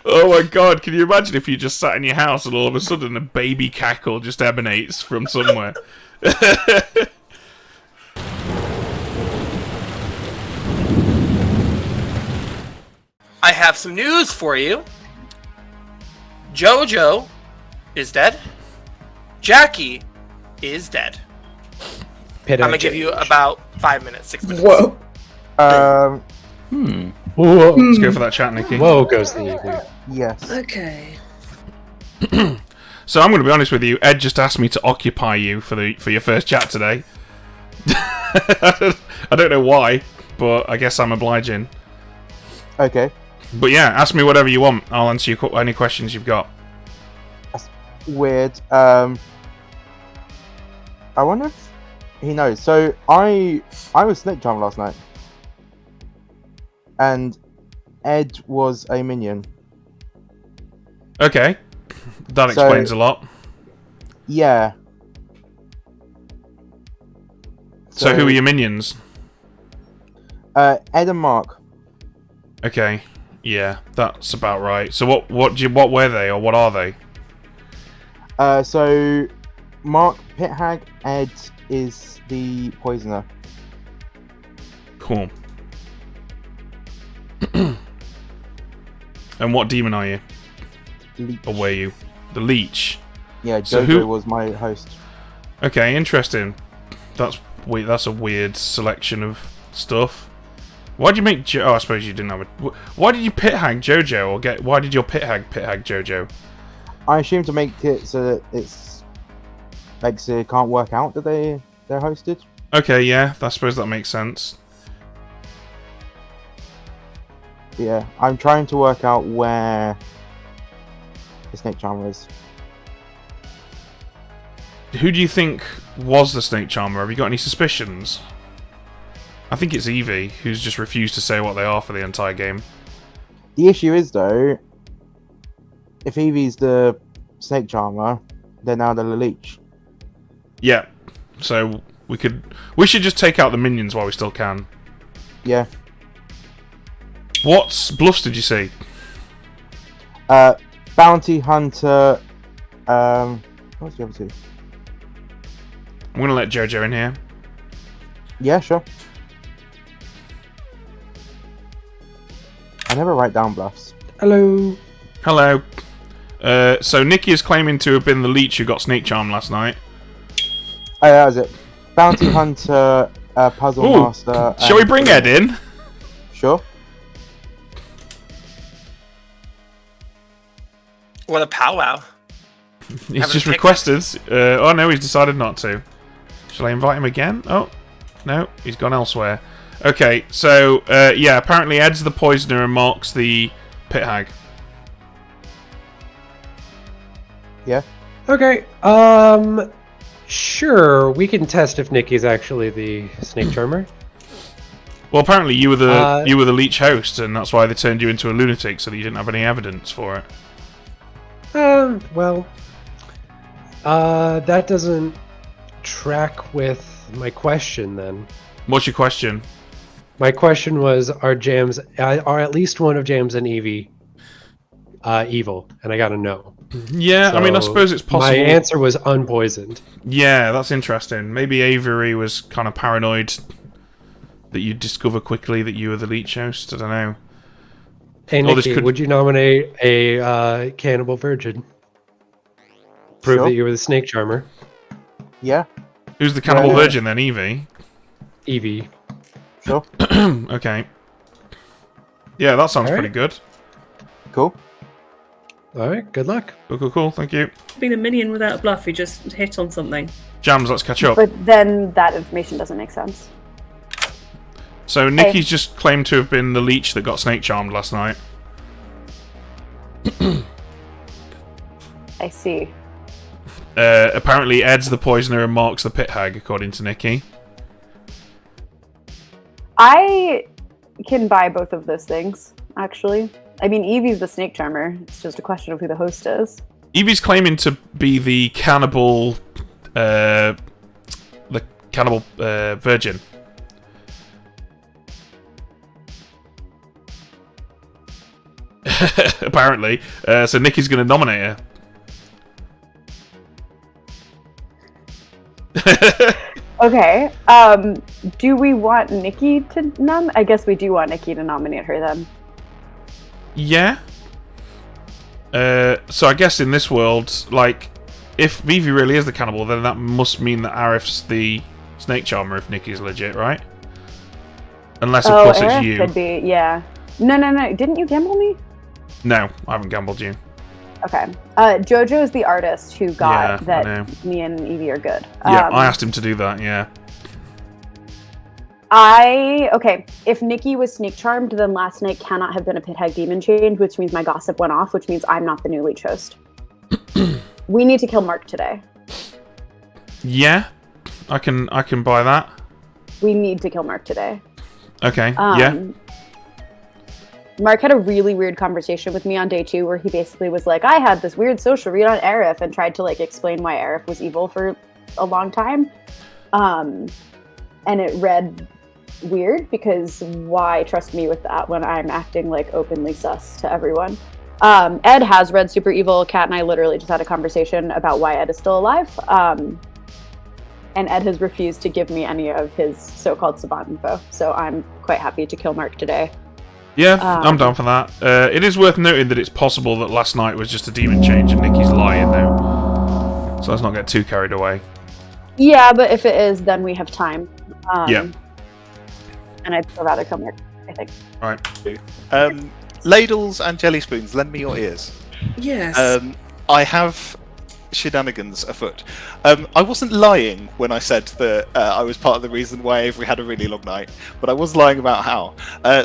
Oh my god, can you imagine if you just sat in your house and all of a sudden a baby cackle just emanates from somewhere? I have some news for you. Jojo is dead. Jackie is dead. I'm gonna give you about 5 minutes, 6 minutes. Whoa. Whoa. Let's go for that chat, Nikki. Whoa goes the Evie. Yes. Okay. So I'm going to be honest with you. Ed just asked me to occupy you for your first chat today. I don't know why, but I guess I'm obliging. Okay. But yeah, ask me whatever you want. I'll answer any questions you've got. That's weird. I wonder if he knows. So I was Snake Charmer last night, and Ed was a minion. Okay, that explains a lot. Yeah. So who are your minions? Ed and Mark. Okay, yeah, that's about right. So what were they, or what are they? So Mark Pithag, Ed is the poisoner. Cool. And what demon are you? Leech. Or were you? The Leech. Yeah, So Jojo was my host. Okay, interesting. That's weird. That's a weird selection of stuff. Why did you make Oh, I suppose you didn't have a... Why did you pit-hag Jojo, or why did your pit-hag Jojo? I assume to make it so that it's... like, so it can't work out that they're hosted. Okay, yeah, I suppose that makes sense. Yeah, I'm trying to work out where the Snake Charmer is. Who do you think was the Snake Charmer? Have you got any suspicions? I think it's Evie, who's just refused to say what they are for the entire game. The issue is, though, if Evie's the Snake Charmer, they're now the Leech. Yeah, so we should just take out the minions while we still can. Yeah. What bluffs did you see? Bounty Hunter. What's the other two? I'm gonna let Jojo in here. Yeah, sure. I never write down bluffs. Hello. Hello. So Nikki is claiming to have been the Leech who got Snake Charm last night. Oh, that was it. Bounty Hunter, Puzzle Ooh, Master. shall we bring Ed in? Sure. What a powwow. He's just requested. Oh no, he's decided not to. Shall I invite him again? Oh, no, he's gone elsewhere. Okay, so yeah, apparently Ed's the poisoner and Mark's the pit hag. Yeah. Okay. Sure. We can test if Nikki's actually the Snake Charmer. Well, apparently you were the Leech host, and that's why they turned you into a lunatic, so that you didn't have any evidence for it. Well, that doesn't track with my question then. What's your question? My question was, are at least one of Jams and Evie evil? And I gotta know. Yeah, so I mean, I suppose it's possible. My answer was unpoisoned. Yeah, that's interesting. Maybe Avery was kind of paranoid that you'd discover quickly that you were the Leech host. I don't know. Hey, Nikki, would you nominate a cannibal virgin? Prove that you were the Snake Charmer. Yeah. Who's the cannibal virgin then, Evie? Evie. Sure. Okay. Yeah, that sounds pretty good. Cool. All right, good luck. Cool. Thank you. Being a minion without a bluff, he just hit on something. Jams, let's catch up. But then that information doesn't make sense. So Nikki's just claimed to have been the leech that got snake charmed last night. I see. Apparently Ed's the poisoner and Mark's the pit hag, according to Nikki. I can buy both of those things, actually. I mean, Evie's the snake charmer. It's just a question of who the host is. Evie's claiming to be the cannibal, virgin. Apparently. So Nikki's going to nominate her. Okay. Do we want Nikki to I guess we do want Nikki to nominate her then. Yeah. So I guess in this world, like, if Vivi really is the cannibal, then that must mean that Arif's the snake charmer if Nikki's legit, right? Unless, of course, Arif it's you. could be, yeah. No. Didn't you gamble me? No, I haven't gambled you. Okay. Jojo is the artist who got I that know. me and Evie are good. Yeah, I asked him to do that, yeah. Okay, if Nikki was snake charmed, then last night cannot have been a pit hag demon change, which means my gossip went off, which means I'm not the new leech host. We need to kill Mark today. Yeah, I can buy that. We need to kill Mark today. Okay, yeah. Mark had a really weird conversation with me on day 2 where he basically was like, I had this weird social read on Arif and tried to like explain why Arif was evil for a long time. And it read weird because why trust me with that when I'm acting like openly sus to everyone? Ed has read super evil. Kat and I literally just had a conversation about why Ed is still alive. And Ed has refused to give me any of his so-called savant info. So I'm quite happy to kill Mark today. Yeah, I'm down for that. It is worth noting that it's possible that last night was just a demon change and Nikki's lying now. So let's not get too carried away. Yeah, but if it is, then we have time. Yeah. And I'd still rather kill Mark, I think. Right. Ladles and jelly spoons, lend me your ears. Yes. I have shenanigans afoot. I wasn't lying when I said that I was part of the reason why Avery had a really long night, but I was lying about how.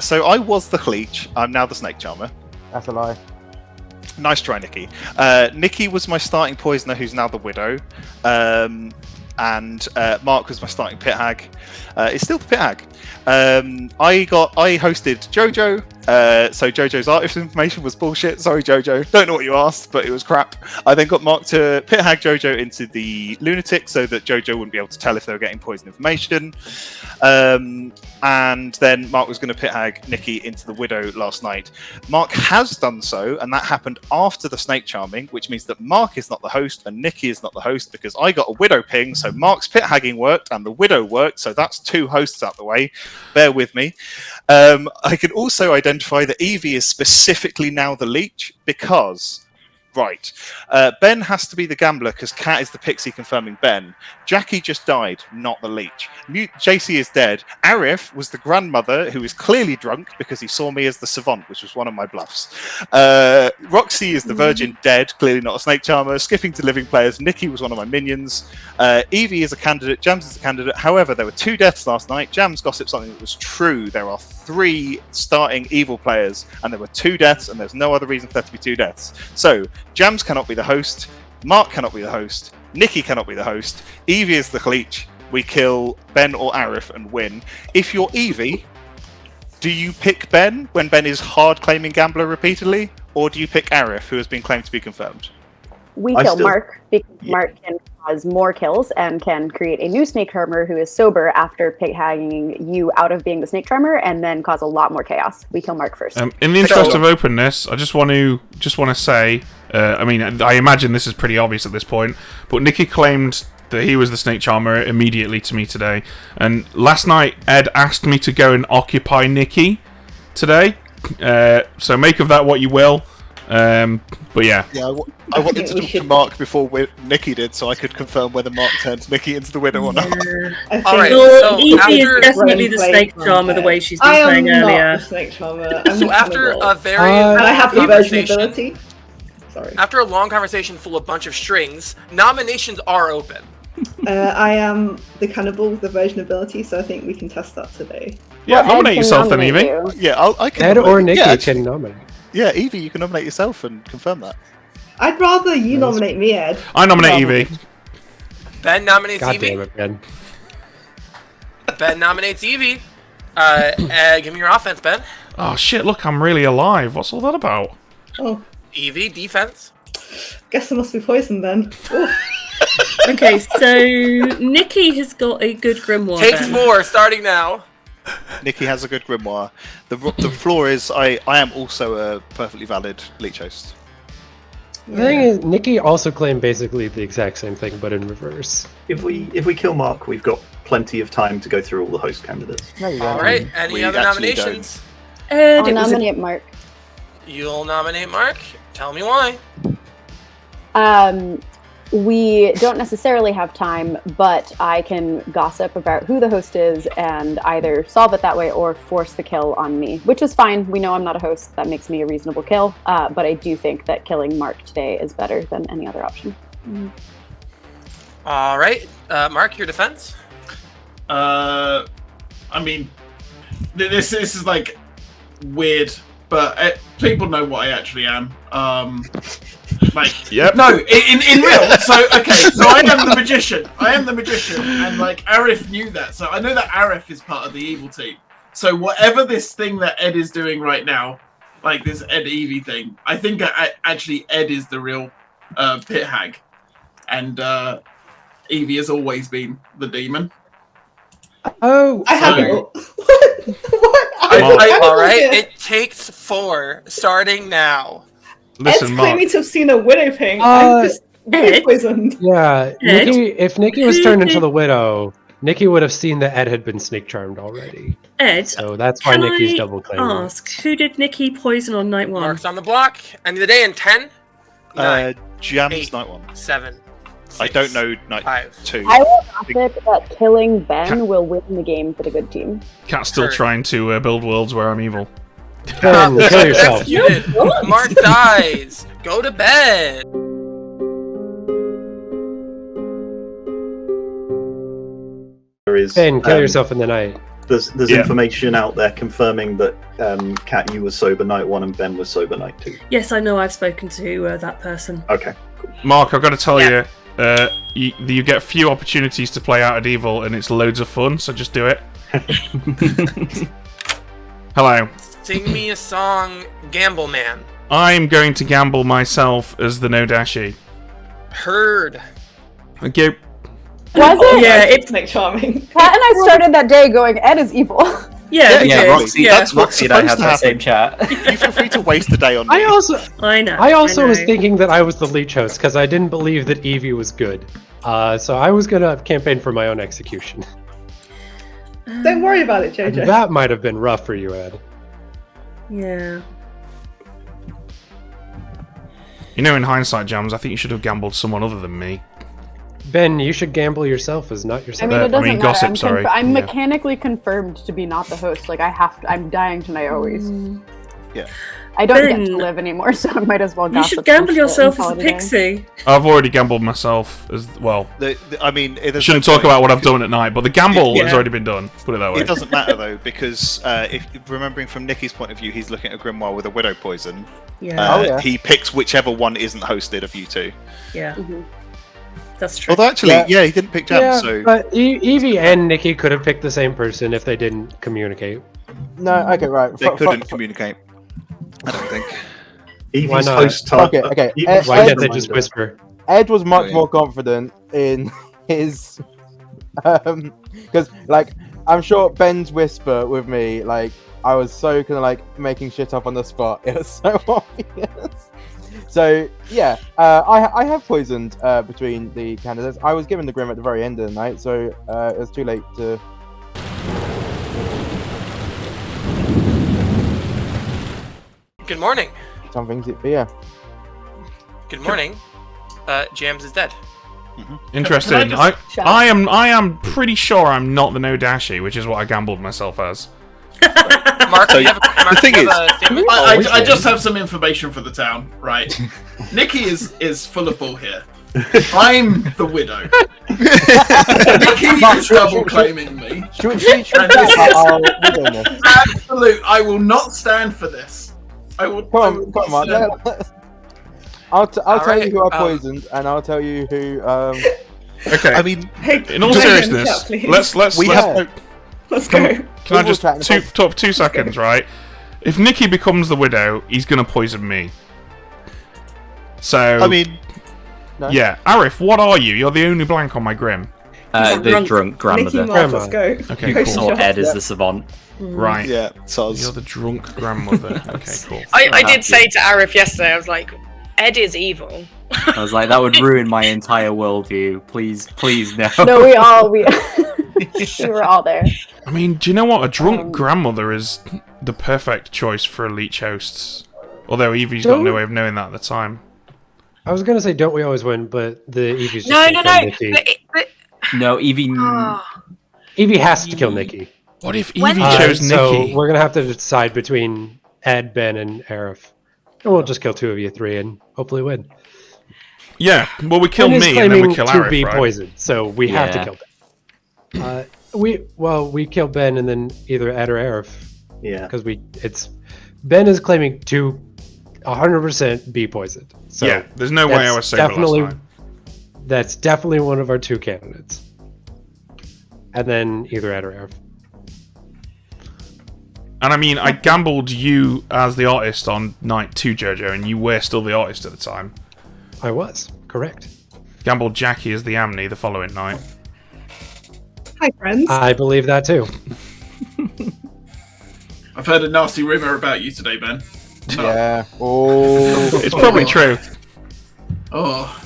So I was the leech. I'm now the snake charmer. That's a lie. Nice try, Nikki. Nikki was my starting poisoner, who's now the widow. And Mark was my starting pit hag. It's still the pit hag. I hosted Jojo. So Jojo's artist information was bullshit. Sorry, Jojo. Don't know what you asked, but it was crap. I then got Mark to pit hag Jojo into the lunatic so that Jojo wouldn't be able to tell if they were getting poison information. And then Mark was going to pit hag Nikki into the widow last night. Mark has done so, and that happened after the snake charming, which means that Mark is not the host and Nikki is not the host because I got a widow ping. So Mark's pit hagging worked and the widow worked. So that's 2 hosts out the way. Bear with me. I can also identify that Evie is specifically now the leech because, right, Ben has to be the gambler because Kat is the pixie confirming Ben. Jackie just died, not the leech. JC is dead. Arif was the grandmother who is clearly drunk because he saw me as the savant, which was one of my bluffs. Roxy is the virgin, dead, clearly not a snake charmer. Skipping to living players, Nikki was one of my minions. Evie is a candidate, Jams is a candidate. However, there were 2 deaths last night. Jams gossiped something that was true. There are 3 starting evil players, and there were 2 deaths, and there's no other reason for there to be 2 deaths. So, Jams cannot be the host, Mark cannot be the host, Nikki cannot be the host, Evie is the leech. We kill Ben or Arif and win. If you're Evie, do you pick Ben when Ben is hard claiming gambler repeatedly, or do you pick Arif, who has been claimed to be confirmed? We kill Mark because Mark can cause more kills and can create a new snake charmer who is sober after pit hagging you out of being the snake charmer and then cause a lot more chaos. We kill Mark first. In the interest of openness, I just want to say, I mean, I imagine this is pretty obvious at this point, but Nikki claimed that he was the snake charmer immediately to me today, and last night Ed asked me to go and occupy Nikki today. So make of that what you will. But yeah. I wanted to talk to Mark before Nikki did, so I could confirm whether Mark turned Nikki into the widow or not. Alright, so Evie is definitely the snake charmer the way she's been playing earlier. Not the snake charmer. So after a very and I have the version conversation, ability. Sorry. After a long conversation full of bunch of strings, nominations are open. I am the cannibal with the version ability, so I think we can test that today. Yeah, Well, Ed nominate can yourself then, nominate Evie. you. Yeah, I can. Ed nominate- or Nikki yeah, can nominate. Yeah, Evie, you can nominate yourself and confirm that. I'd rather you nominate me, Ed. I nominate Evie. Ben nominates God Evie. damn it, Ben. Ben nominates Evie. Give me your offense, Ben. Oh shit! Look, I'm really alive. What's all that about? Oh, Evie, defense. guess I must be poisoned then. Ooh. Okay, so Nikki has got a good grimoire. Takes then. 4, starting now. Nikki has a good grimoire. The flaw is I am also a perfectly valid leech host. The thing is, Nikki also claimed basically the exact same thing, but in reverse. If we kill Mark, we've got plenty of time to go through all the host candidates. No, you All don't. right, any We other actually nominations? Ed, I'll it was a- nominate Mark. You'll nominate Mark. Tell me why. We don't necessarily have time, but I can gossip about who the host is and either solve it that way or force the kill on me, which is fine. We know I'm not a host. That makes me a reasonable kill. But I do think that killing Mark today is better than any other option. All right, Mark, your defense. I mean, this is like weird, but people know what I actually am. Like, Yep. no, in real. So okay, so I am the magician. I am the magician, and like Arif knew that. So I know that Arif is part of the evil team. So whatever this thing that Ed is doing right now, like this Ed Evie thing, I think actually Ed is the real pit hag, and Evie has always been the demon. Oh, I have okay. what? All right, it takes 4, starting now. Ed's Listen, Mark. claiming to have seen a widow ping. I'm just Ed? poisoned. Yeah, Ed? if Nikki was turned into the widow, Nikki would have seen that Ed had been snake charmed already. Ed, So that's why can Nikki's I double claiming. ask, who did Nikki poison on night 1? Mark's on the block. End of the day in 10, 9, Jam's 8. night 1. 7. I 6, don't know night 5. 2. I will gossip that killing Ben will win the game for the good team. Cat's still Heard. trying to build worlds where I'm evil. Ben, kill yourself. Executed. Mark dies. Go to bed. There is Ben, kill yourself in the night. There's Yeah. information out there confirming that Kat, you were sober night 1 and Ben was sober night 2. Yes, I know I've spoken to that person. Okay. Mark, I've got to tell Yeah. you get few opportunities to play out at evil, and it's loads of fun. So just do it. Hello. Sing me a song, Gamble Man. I'm going to gamble myself as the No Dashi. Heard. Thank you. Was it? Yeah, it's Snake charming. Pat and I started that day going, Ed is evil. yeah, Yeah, okay, Roxy, yeah. That's what's Roxy and I supposed had to that happen. same chat. You feel free to waste the day on me. I also I was know. thinking that I was the leech host because I didn't believe that Evie was good. So I was gonna campaign for my own execution. Don't worry about it, And JoJo. that might have been rough for you, Ed. Yeah. You know, in hindsight, Jams, I think you should have gambled someone other than me. Ben, you should gamble yourself as not I yourself. mean, it doesn't matter. gossip, I'm, sorry. I'm Yeah. mechanically confirmed to be not the host. Like, I'm dying tonight always. Yeah. I don't get Ben, to live anymore, so I might as well You gossip. should gamble some shit yourself and as a call it day. pixie. I've already gambled myself as well. I mean, I shouldn't talk about what I've done at night, but the gamble has Yeah. already been done. Put it that way. It doesn't matter though, because if remembering from Nikki's point of view, he's looking at a grimoire with a widow poison. Yeah. Oh, yeah. He picks whichever one isn't hosted of you two. Yeah. Mhm. That's true. Although actually, Yeah. yeah, he didn't pick Jam, Yeah, so but Evie and Nikki could have picked the same person if they didn't communicate. No, okay, right. they couldn't communicate. I don't think. Evie's Why not? host Fuck it, okay. Evie's Why Ed- can't they just whisper? Ed was much yeah. more confident in his because like I'm sure Ben's whisper with me, like I was so kind of like making shit up on the spot. It was so obvious. So yeah, I have poisoned between the candidates. I was given the grim at the very end of the night, so it was too late to. Good morning. Some things, but yeah. Good morning. Jams is dead. Interesting. Can I I am pretty sure I'm not the No Dashi, which is what I gambled myself as. Mark, So, do you have a, the thing is, statement? I just have some information for the town, right? Nikki is full of bull here. I'm the widow. Nikki is double claiming me. Should we And this is our widowing? absolute. I will not stand for this. I will. Come on, Mark. stand. I'll tell Alright, you who I poisoned, and I'll tell you who. Okay. I mean, in all Can I get in the seriousness, chat, please? let's Let's go. Can I just talk for 2 seconds, right? If Nikki becomes the widow, he's gonna poison me. So I mean, No? yeah, Arif, what are you? You're the only blank on my grim. The drunk grandmother. Nikki Mark, let's go. Okay, Go cool. Or shot. Ed is the savant. Right. yeah, soz. You're the drunk grandmother. Okay, cool. I did say to Arif yesterday, I was like, Ed is evil. I was like, that would ruin my entire worldview. Please no. No, we were all there. I mean, do you know what? A drunk grandmother is the perfect choice for elite hosts. Although Evie's got no way of knowing that at the time. I was gonna say, don't we always win? But the Evie's just No. gonna kill Nikki. No, Evie. Evie has to kill Nikki. What if Evie When- chose So Nikki? we're gonna have to decide between Ed, Ben, and Arif. And we'll just kill 2 of you 3 and hopefully win. Yeah, well, we kill Ben is me and then we claiming kill to Arif, be right? poisoned, so we have to Yeah. kill Ben. We kill Ben and then either Ed or Arif Yeah. because Ben is claiming to 100% be poisoned. So Yeah, there's no way I that's was sober definitely last time. that's definitely one of our 2 candidates. And then either Ed or Arif. And I mean, I gambled you as the artist on night 2, Jojo, and you were still the artist at the time. I was correct. Gambled Jackie as the Amni the following night. Hi, friends. I believe that too. I've heard a nasty rumor about you today, Ben. No. Yeah. Oh. It's probably true. Oh.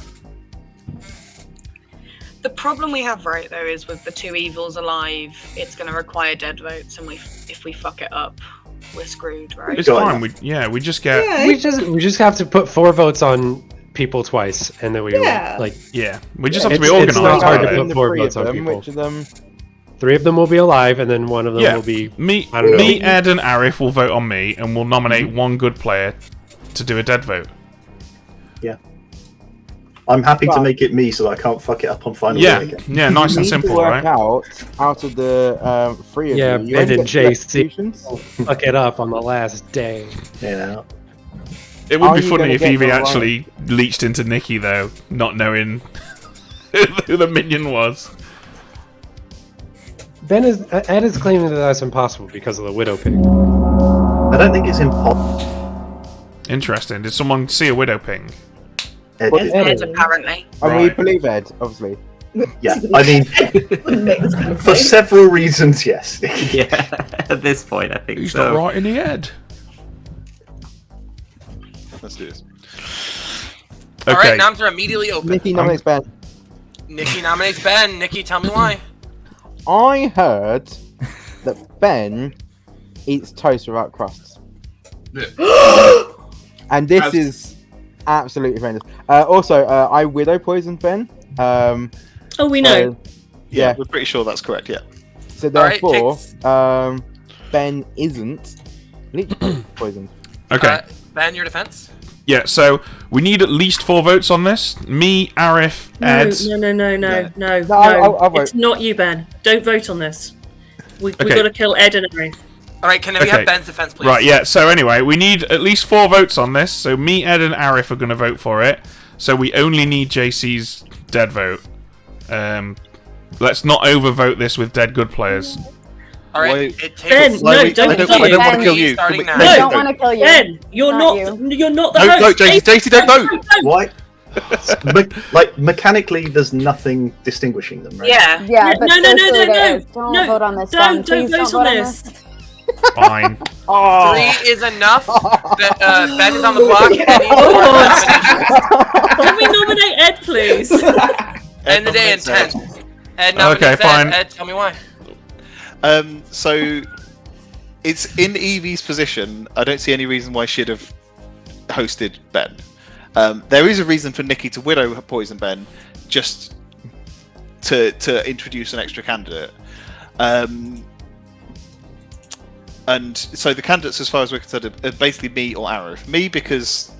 The problem we have, right, though, is with the 2 evils alive, it's going to require dead votes, and if we fuck it up, we're screwed, right? It's fine. We just get. Yeah. We just have to put 4 votes on people twice, and then we Yeah. We just have to be It's not organised hard about to it. put 4 votes on them, people. which of them? 3 of them will be alive, and then 1 of them Yeah, will be. me, I don't know. Ed, and Arif will vote on me, and we'll nominate 1 good player to do a dead vote. Yeah. I'm happy to But- make it me so that I can't fuck it up on final Yeah, day again. yeah, nice and You need to simple, work right? out of the 3 of Yeah, you. Ben only and get 2 JC. executions. Fuck it up on the last day. Yeah. It would Are be you funny gonna if get Evie the right- actually leached into Nikki, though, not knowing who the minion was. Ed is claiming that that's impossible because of the widow pig. I don't think it's impossible. Interesting. Did someone see a widow ping? Ed What is- Ed Ed, is? apparently. And we Right. believe Ed, obviously. Yeah, I mean, Wouldn't make this kind of for thing. several reasons, yes. Yeah, at this point, I think He's so. not right in the head. Let's do this. All Okay. right, noms are immediately open. Nikki nominates Ben. Nikki nominates Ben. Nikki, tell me why. I heard that Ben eats toast without crusts. And this As- is absolutely horrendous. Also, I widow poisoned Ben. Oh, we know. Yeah. We're pretty sure that's correct, yeah. So All right, therefore, Ben isn't leech poisoned. Okay. Ben, your defense. Yeah, so we need at least 4 votes on this. Me, Arif, Ed. No. I'll vote. It's not you, Ben. Don't vote on this. We Okay. got to kill Ed and Arif. All right, can we Okay. have Ben's defense, please? Right, yeah, so anyway, we need at least 4 votes on this. So me, Ed, and Arif are going to vote for it. So we only need JC's dead vote. Let's not overvote this with dead good players. All right, Wait. it takes. Ben, no, Wait, don't I don't vote. want to Ben. kill you. Starting Can now. we- I No. don't want to kill you. Ben, you're Not not the No, host. no, JC, don't vote! Why? Mechanically, there's nothing distinguishing them, right? Yeah. Yeah, but No. socially there is. Don't No, vote on this. don't Ben. Please vote don't on vote this. Fine. 3 is enough. Ben is on the block. Any Oh, more God. nominations? Can we nominate Ed, please? End the day in 10. Ed Okay, nominates fine. Ed. Ed, tell me why. So it's in Evie's position. I don't see any reason why she'd have hosted Ben. There is a reason for Nikki to widow poison Ben, just to introduce an extra candidate. And so the candidates, as far as we're concerned, are basically me or Arif. Me because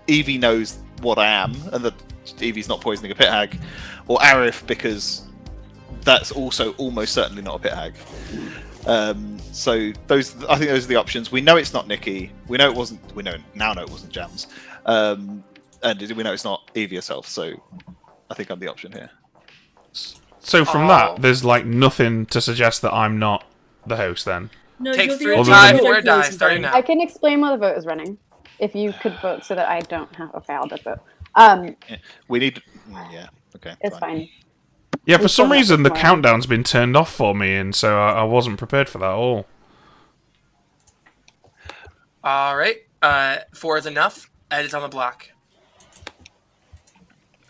Evie knows what I am, and that Evie's not poisoning a pit hag, or Arif because that's also almost certainly not a pit hag. So I think those are the options. We know it's not Nikki. We know it wasn't. We now know it wasn't Jams, and we know it's not Evie herself. So I think I'm the option here. So from that, there's like nothing to suggest that I'm not the host then. No, Take you're the 3 only time one or that die. poisoned Starting Ben. now. I can explain while the vote is running. If you could vote so that I don't have. Okay, I'll just vote. We need. Yeah. Okay. It's fine. Yeah, for We some still have reason the tomorrow. countdown's been turned off for me, and so I wasn't prepared for that at all. All right. 4 is enough. Ed is on the block.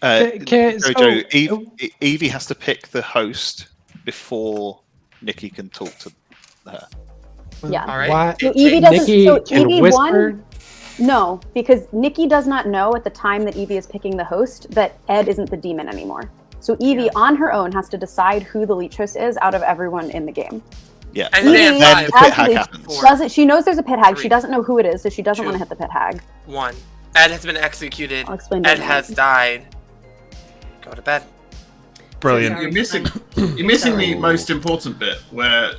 Jojo, Evie has to pick the host before Nikki can talk to her. Yeah. All right. Why? So Evie doesn't. Nikki So can Evie whisper? won. No, because Nikki does not know at the time that Evie is picking the host that Ed isn't the demon anymore. So Evie, on her own, has to decide who the leech host is out of everyone in the game. Yeah. And Evie, then then the as pit hag leech, happens. doesn't. She knows there's a pit hag. 3, She doesn't know who it is, so she doesn't 2, want to hit the pit hag. 1. Ed has been executed. I'll explain Ed that has died. Go to bed. Brilliant. You're missing the most important bit where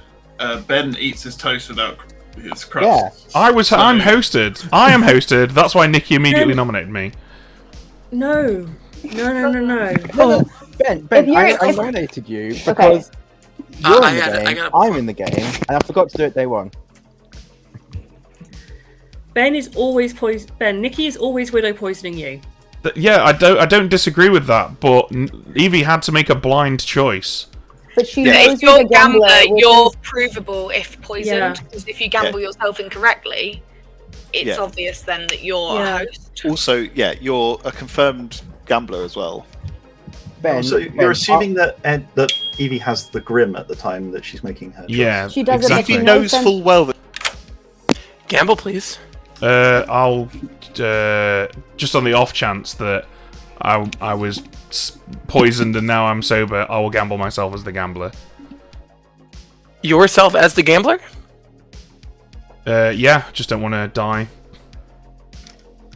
Ben eats his toast without his crust. Yeah. I'm hosted. I am hosted. That's why Nikki immediately nominated me. No. Oh, Ben, If you're- I if- nominated you because you're in the game, I'm in the game, and I forgot to do it day one. Ben is always Nikki is always widow poisoning you. Yeah, I don't disagree with that, but Evie had to make a blind choice. But she But knows if you're the gambler. gambler, which you're is- provable if poisoned. Yeah. Because if you gamble yourself incorrectly, it's Yeah. obvious then that you're Yeah. a host. Also, yeah, you're a confirmed gambler as well. Ben, So Ben, you're assuming that Evie has the Grim at the time that she's making her choice. Yeah, She does it exactly. if Evie she knows knows them. full well that. Gamble, please. I'll just on the off chance that I was poisoned and now I'm sober, I will gamble myself as the gambler. Yourself as the gambler? Yeah, just don't want to die.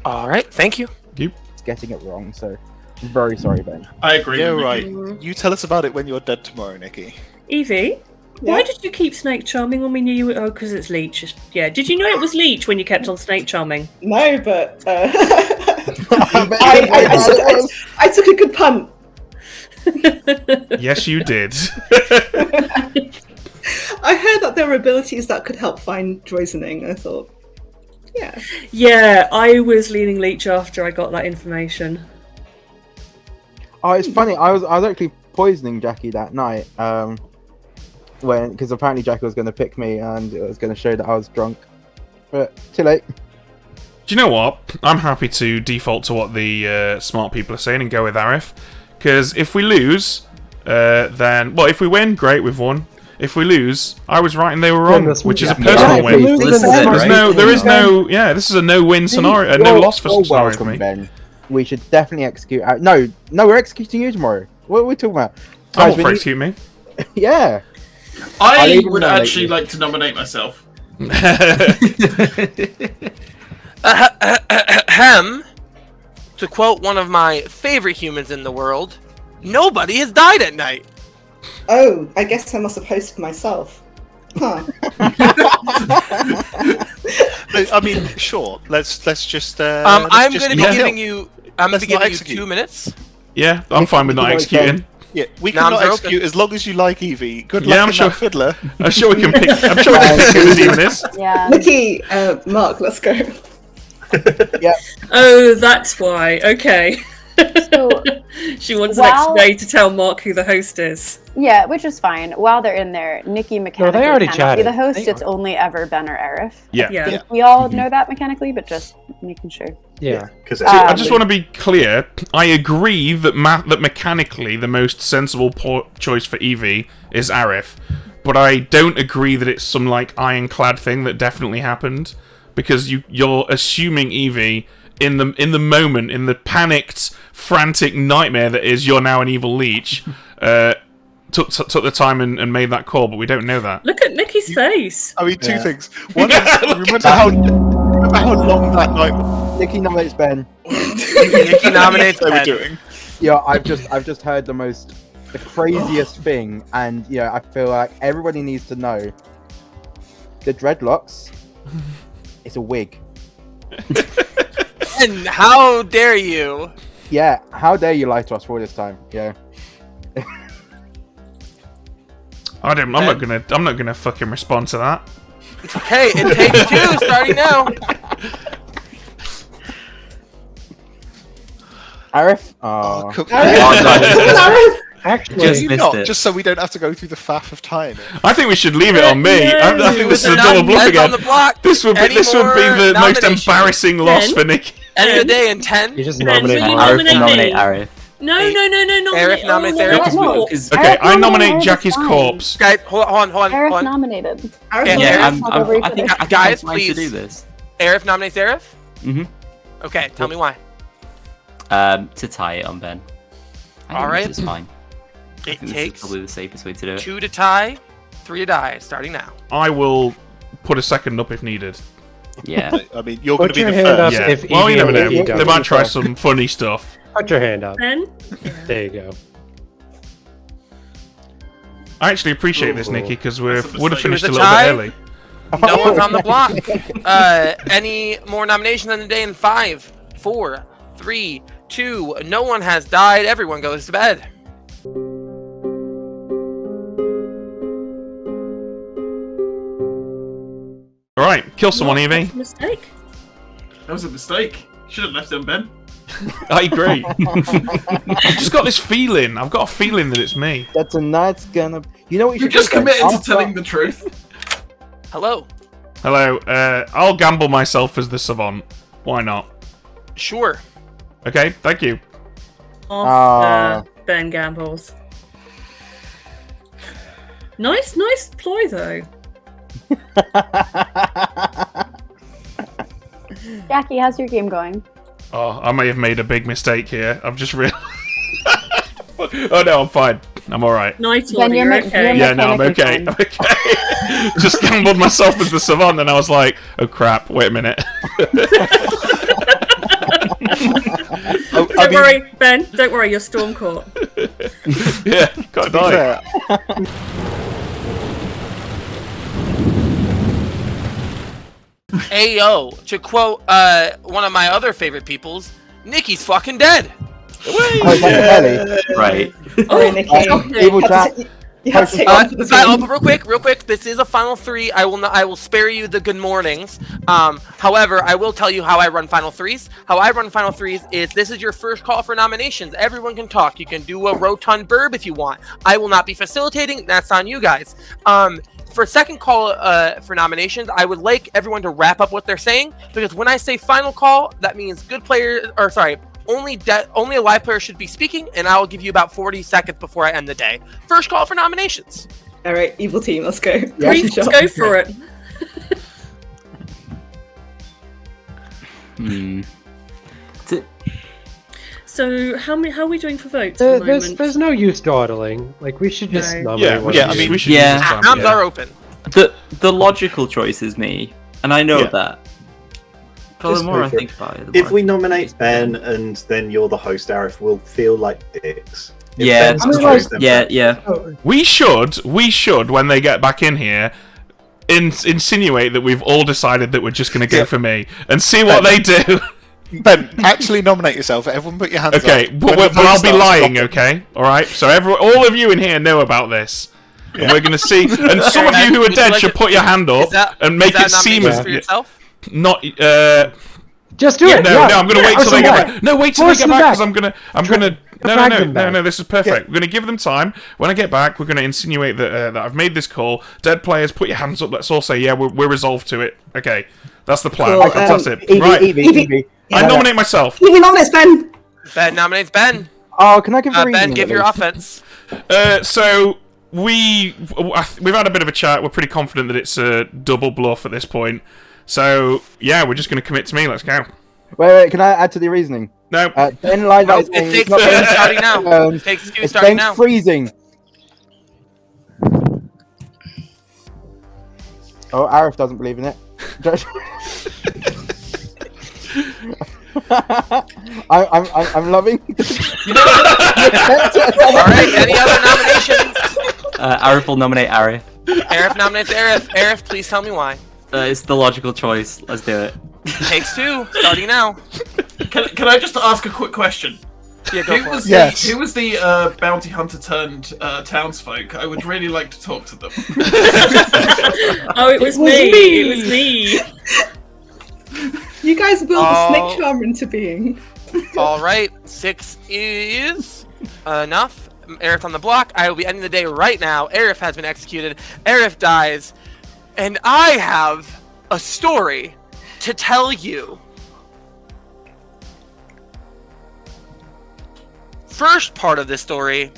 All right. Thank you. You? It's getting it wrong, so I'm very sorry, Ben. I agree. Yeah, with right. you. You tell us about it when you're dead tomorrow, Nikki. Evie, why did you keep Snake Charming when we knew you were... Oh, because it's Leech. Yeah, did you know it was Leech when you kept on Snake Charming? No, but I I took a good punt. Yes, you did. I heard that there were abilities that could help find poisoning. I thought, yeah. Yeah, I was leaning Leech after I got that information. Oh, it's funny. I was actually poisoning Jackie that night. Because apparently Jackie was going to pick me, and it was going to show that I was drunk. But too late. Do you know what? I'm happy to default to what the smart people are saying and go with Arif. Because if we lose, then... Well, if we win, great, we've won. If we lose, I was right and they were wrong, which is a personal win. This This is a no-win scenario, a no-loss for scenario for me. Ben. We should definitely execute... No, we're executing you tomorrow. What are we talking about? I Guys, want for execute me. Yeah. I I'll even would nominate actually you. like to nominate myself. Ahem. To quote one of my favorite humans in the world, nobody has died at night. Oh, I guess I must have hosted myself. Huh. I mean, sure. Let's just. I'm going to be giving you. I'm going to be Let's not giving you execute. 2 minutes. Yeah, I'm fine with not executing. Yeah, we Noms cannot are execute open. as long as you like Evie. Good Yeah, luck I'm in sure. that fiddler. I'm sure we can pick. I'm sure we can pick who the demon is. Yeah. Nikki, Mark, let's go. Oh, that's why. Okay. So, She wants While- an extra day to tell Mark who the host is. yeah, which is fine. While they're in there, Nikki mechanically already cannot be chatted. the host. They It's only ever Ben or Arif. Yeah. Yeah. I think we all know that mechanically, but just making sure. Yeah. Because I just want to be clear. I agree that that mechanically the most sensible choice for Evie is Arif, but I don't agree that it's some like ironclad thing that definitely happened, because you're assuming Evie in the moment, in the panicked, frantic nightmare that is you're now an evil leech. took the time and made that call, but we don't know that. Look at Nikki's face. I mean, two things. One is, remember how long that night was? Nikki nominates Ben. Nikki nominates They were Ben. doing. Yeah, I've just heard the craziest thing, and yeah, I feel like everybody needs to know. The dreadlocks. It's a wig. And how dare you? Yeah, how dare you lie to us for all this time? Yeah. I'm not gonna fucking respond to that. It's okay. It takes two starting now. Arif? Oh, come Actually, Just you not, it. just so we don't have to go through the faff of time. I think we should leave it on me. I think this is a double bluff again. This would be the most embarrassing loss for Nick. End of the day in 10. You just Ben, nominate will you Arif. nominate me? Arif. No, nominate. Arif nominates Arif. corpse. Okay, Arif I nominate nominated, Jackie's fine. corpse. Guys, hold on. Arif nominated. Okay, Yeah, Arif, I think guys, I'm fine please. to do this. Arif nominates Arif? Mm-hmm. Okay, tell me why. To tie it on Ben. All right. This is fine. I It think this is takes probably the safest way to do it. 2 to tie, 3 to die, starting now. I will put a second up if needed. Yeah. I mean, you're going Put to be your the hand up first. Yeah. if Well, you Evie never and Nikki know. don't. They might try some funny stuff. Put your hand up. Ben? There you go. I actually appreciate this, Nikki, because we would have finished a It was little a tie. bit early. No one's on the block. Any more nominations on the day in 5, 4, 3, 2. No one has died. Everyone goes to bed. All right, kill someone, Evie. Mistake. That was a mistake. Should have left it on Ben. I agree. I've just got this feeling. I've got a feeling that it's me. That tonight's gonna. You know what you You're should just do, Ben? committing to After- telling the truth. Hello. Hello. I'll gamble myself as the savant. Why not? Sure. Okay, thank you. Off Ben gambles. Nice ploy though. Jackie, how's your game going? Oh, I may have made a big mistake here. I've just realized. Oh no, I'm fine. I'm all right. Night Ben, order, you're you're ma- okay. you're Yeah, no, I'm okay. mechanically I'm okay. Just gambled myself as the savant, and I was like, "Oh crap! Wait a minute." Don't worry, Ben. Don't worry, you're storm caught. Yeah, gotta die. Ayo, to quote one of my other favorite peoples, Nikki's fucking dead. Oh, is that Ellie? Right. Oh, Nikki. Evil chat. You have to take one for the team. Real quick. This is a final 3. I will spare you the good mornings. However, I will tell you how I run final 3s. How I run final 3s is this is your first call for nominations. Everyone can talk. You can do a rotund burb if you want. I will not be facilitating. That's on you guys. For second call for nominations, I would like everyone to wrap up what they're saying, because when I say final call, that means good player, or sorry, only a live player should be speaking, and I will give you about 40 seconds before I end the day. First call for nominations. All right, evil team, let's go. Please, let's go for it. So how are we doing for votes at the moment? There's no use dawdling. Like, we should just No. nominate one. Yeah, I mean, we should yeah. use this time, Arms yeah. are open. The logical choice is me, and I know Yeah. that. But Just the more go I for it. think about it, the If more we nominate Ben and then you're the host, Arif, we'll feel like dicks. If Yeah, Ben's the true. host, then yeah. We should, when they get back in here, insinuate that we've all decided that we're just going to go for me and see what they do. Ben, actually nominate yourself. Everyone put your hands Okay, up. but, When the but I'll vote be starts, lying, stop it. okay? Alright? So all of you in here know about this. And we're going to see... And some of you who are Would you dead like should to- put your hand up Is that, and make is that it seem nominations as... for yourself? Not... Just do it. No, yeah. I'm going to wait till they get back. No, wait till they Force get them back, back. because I'm going to... Drag them back. No, this is perfect. We're going to give them time. When I get back, we're going to insinuate that I've made this call. Dead players, put your hands up. Let's all say, yeah, we're resolved to it. Okay, that's the plan. Cool, That's it. Evie, Right, Evie. I nominate myself. Evie nominates Ben. Ben nominates Ben. Oh, can I give the reason? Ben, give your offense. So we've had a bit of a chat. We're pretty confident that it's a double bluff at this point. So yeah, we're just going to commit to me. Let's go. Wait, can I add to the reasoning? No. Ben lied No, about it takes not two getting starting now. turns. It takes two It's starting Ben's now. freezing. Oh, Arif doesn't believe in it. I'm loving. All right. Any other nominations? Arif will nominate Arif. Arif nominates Arif. Arif, please tell me why. It's the logical choice. Let's do it. Takes 2. Starting now. Can I just ask a quick question? Yeah, go for it. Yes. Who was the bounty hunter turned townsfolk? I would really like to talk to them. Oh, it was me. It was me. You guys willed the Oh. snake charmer into being. All right. 6 is enough. Arif on the block. I will be ending the day right now. Arif has been executed. Arif dies. And I have a story to tell you. First part of this story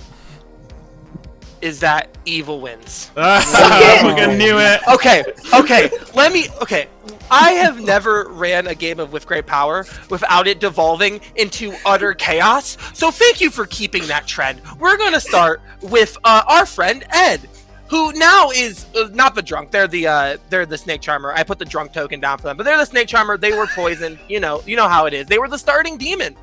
is that evil wins. I fucking knew it. Okay. I have never ran a game of With Great Power without it devolving into utter chaos. So thank you for keeping that trend. We're going to start with our friend Ed, who now is not the drunk. They're the snake charmer. I put the drunk token down for them, but they're the snake charmer. They were poisoned. You know how it is. They were the starting demon.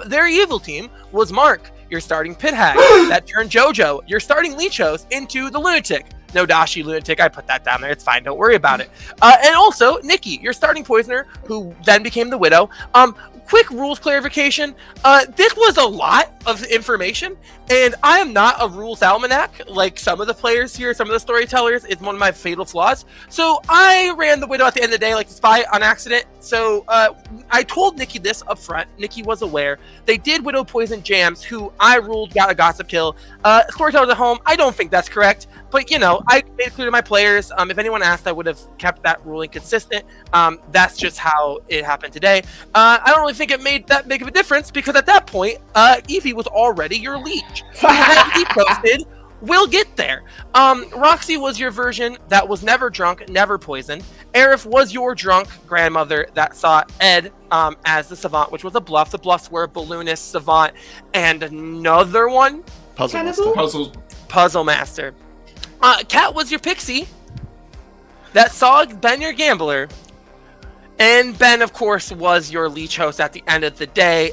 Their evil team was Mark, your starting pit hag. That turned Jojo, your starting Leechos, into the lunatic. No Dashi lunatic. I put that down there. It's fine. Don't worry about it. And also Nikki, your starting poisoner, who then became the widow. Quick rules clarification. This was a lot of information, and I am not a rules almanac like some of the players here, some of the storytellers. Is one of my fatal flaws. So I ran the widow at the end of the day like the spy on accident. So I told Nikki this up front. Nikki was aware. They did widow poison Jams, who I ruled got a gossip kill. Storytellers at home, I don't think that's correct. But, I made it clear to my players. If anyone asked, I would have kept that ruling consistent. That's just how it happened today. I don't really think it made that big of a difference, because at that point, Evie was already your leech. So he posted, we'll get there. Roxy was your version that was never drunk, never poisoned. Arif was your drunk grandmother that saw Ed as the savant, which was a bluff. The bluffs were balloonist, savant, and another one. Puzzle master. Puzzle master. Kat was your pixie that saw Ben your gambler. And Ben, of course, was your leech host at the end of the day.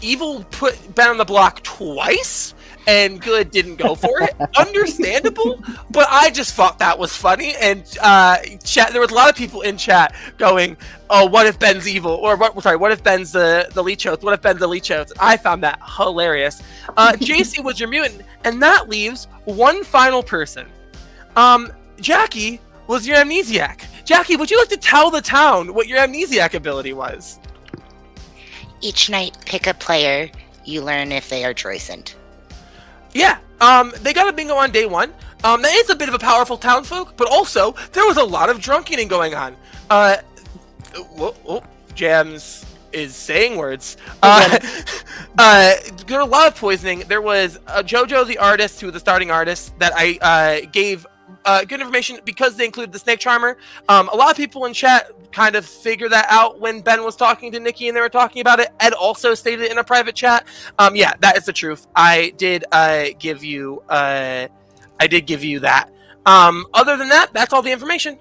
Evil put Ben on the block twice, and Good didn't go for it. Understandable, but I just thought that was funny. And chat, there was a lot of people in chat going, "Oh, what if Ben's evil?" Or what if Ben's the leech host? What if Ben's the leech host? I found that hilarious. JC was your mutant, and that leaves one final person. Jackie was your amnesiac. Jackie, would you like to tell the town what your amnesiac ability was? Each night, pick a player. You learn if they are Droysent. Yeah, they got a bingo on day 1. That is a bit of a powerful townfolk, but also there was a lot of drunkening going on. Jams is saying words. There were a lot of poisoning. There was Jojo, the artist, who was the starting artist, that I gave good information because they included the snake charmer. A lot of people in chat kind of figured that out when Ben was talking to Nikki and they were talking about it. Ed also stated it in a private chat. Yeah, that is the truth. I did give you that. Other than that, that's all the information.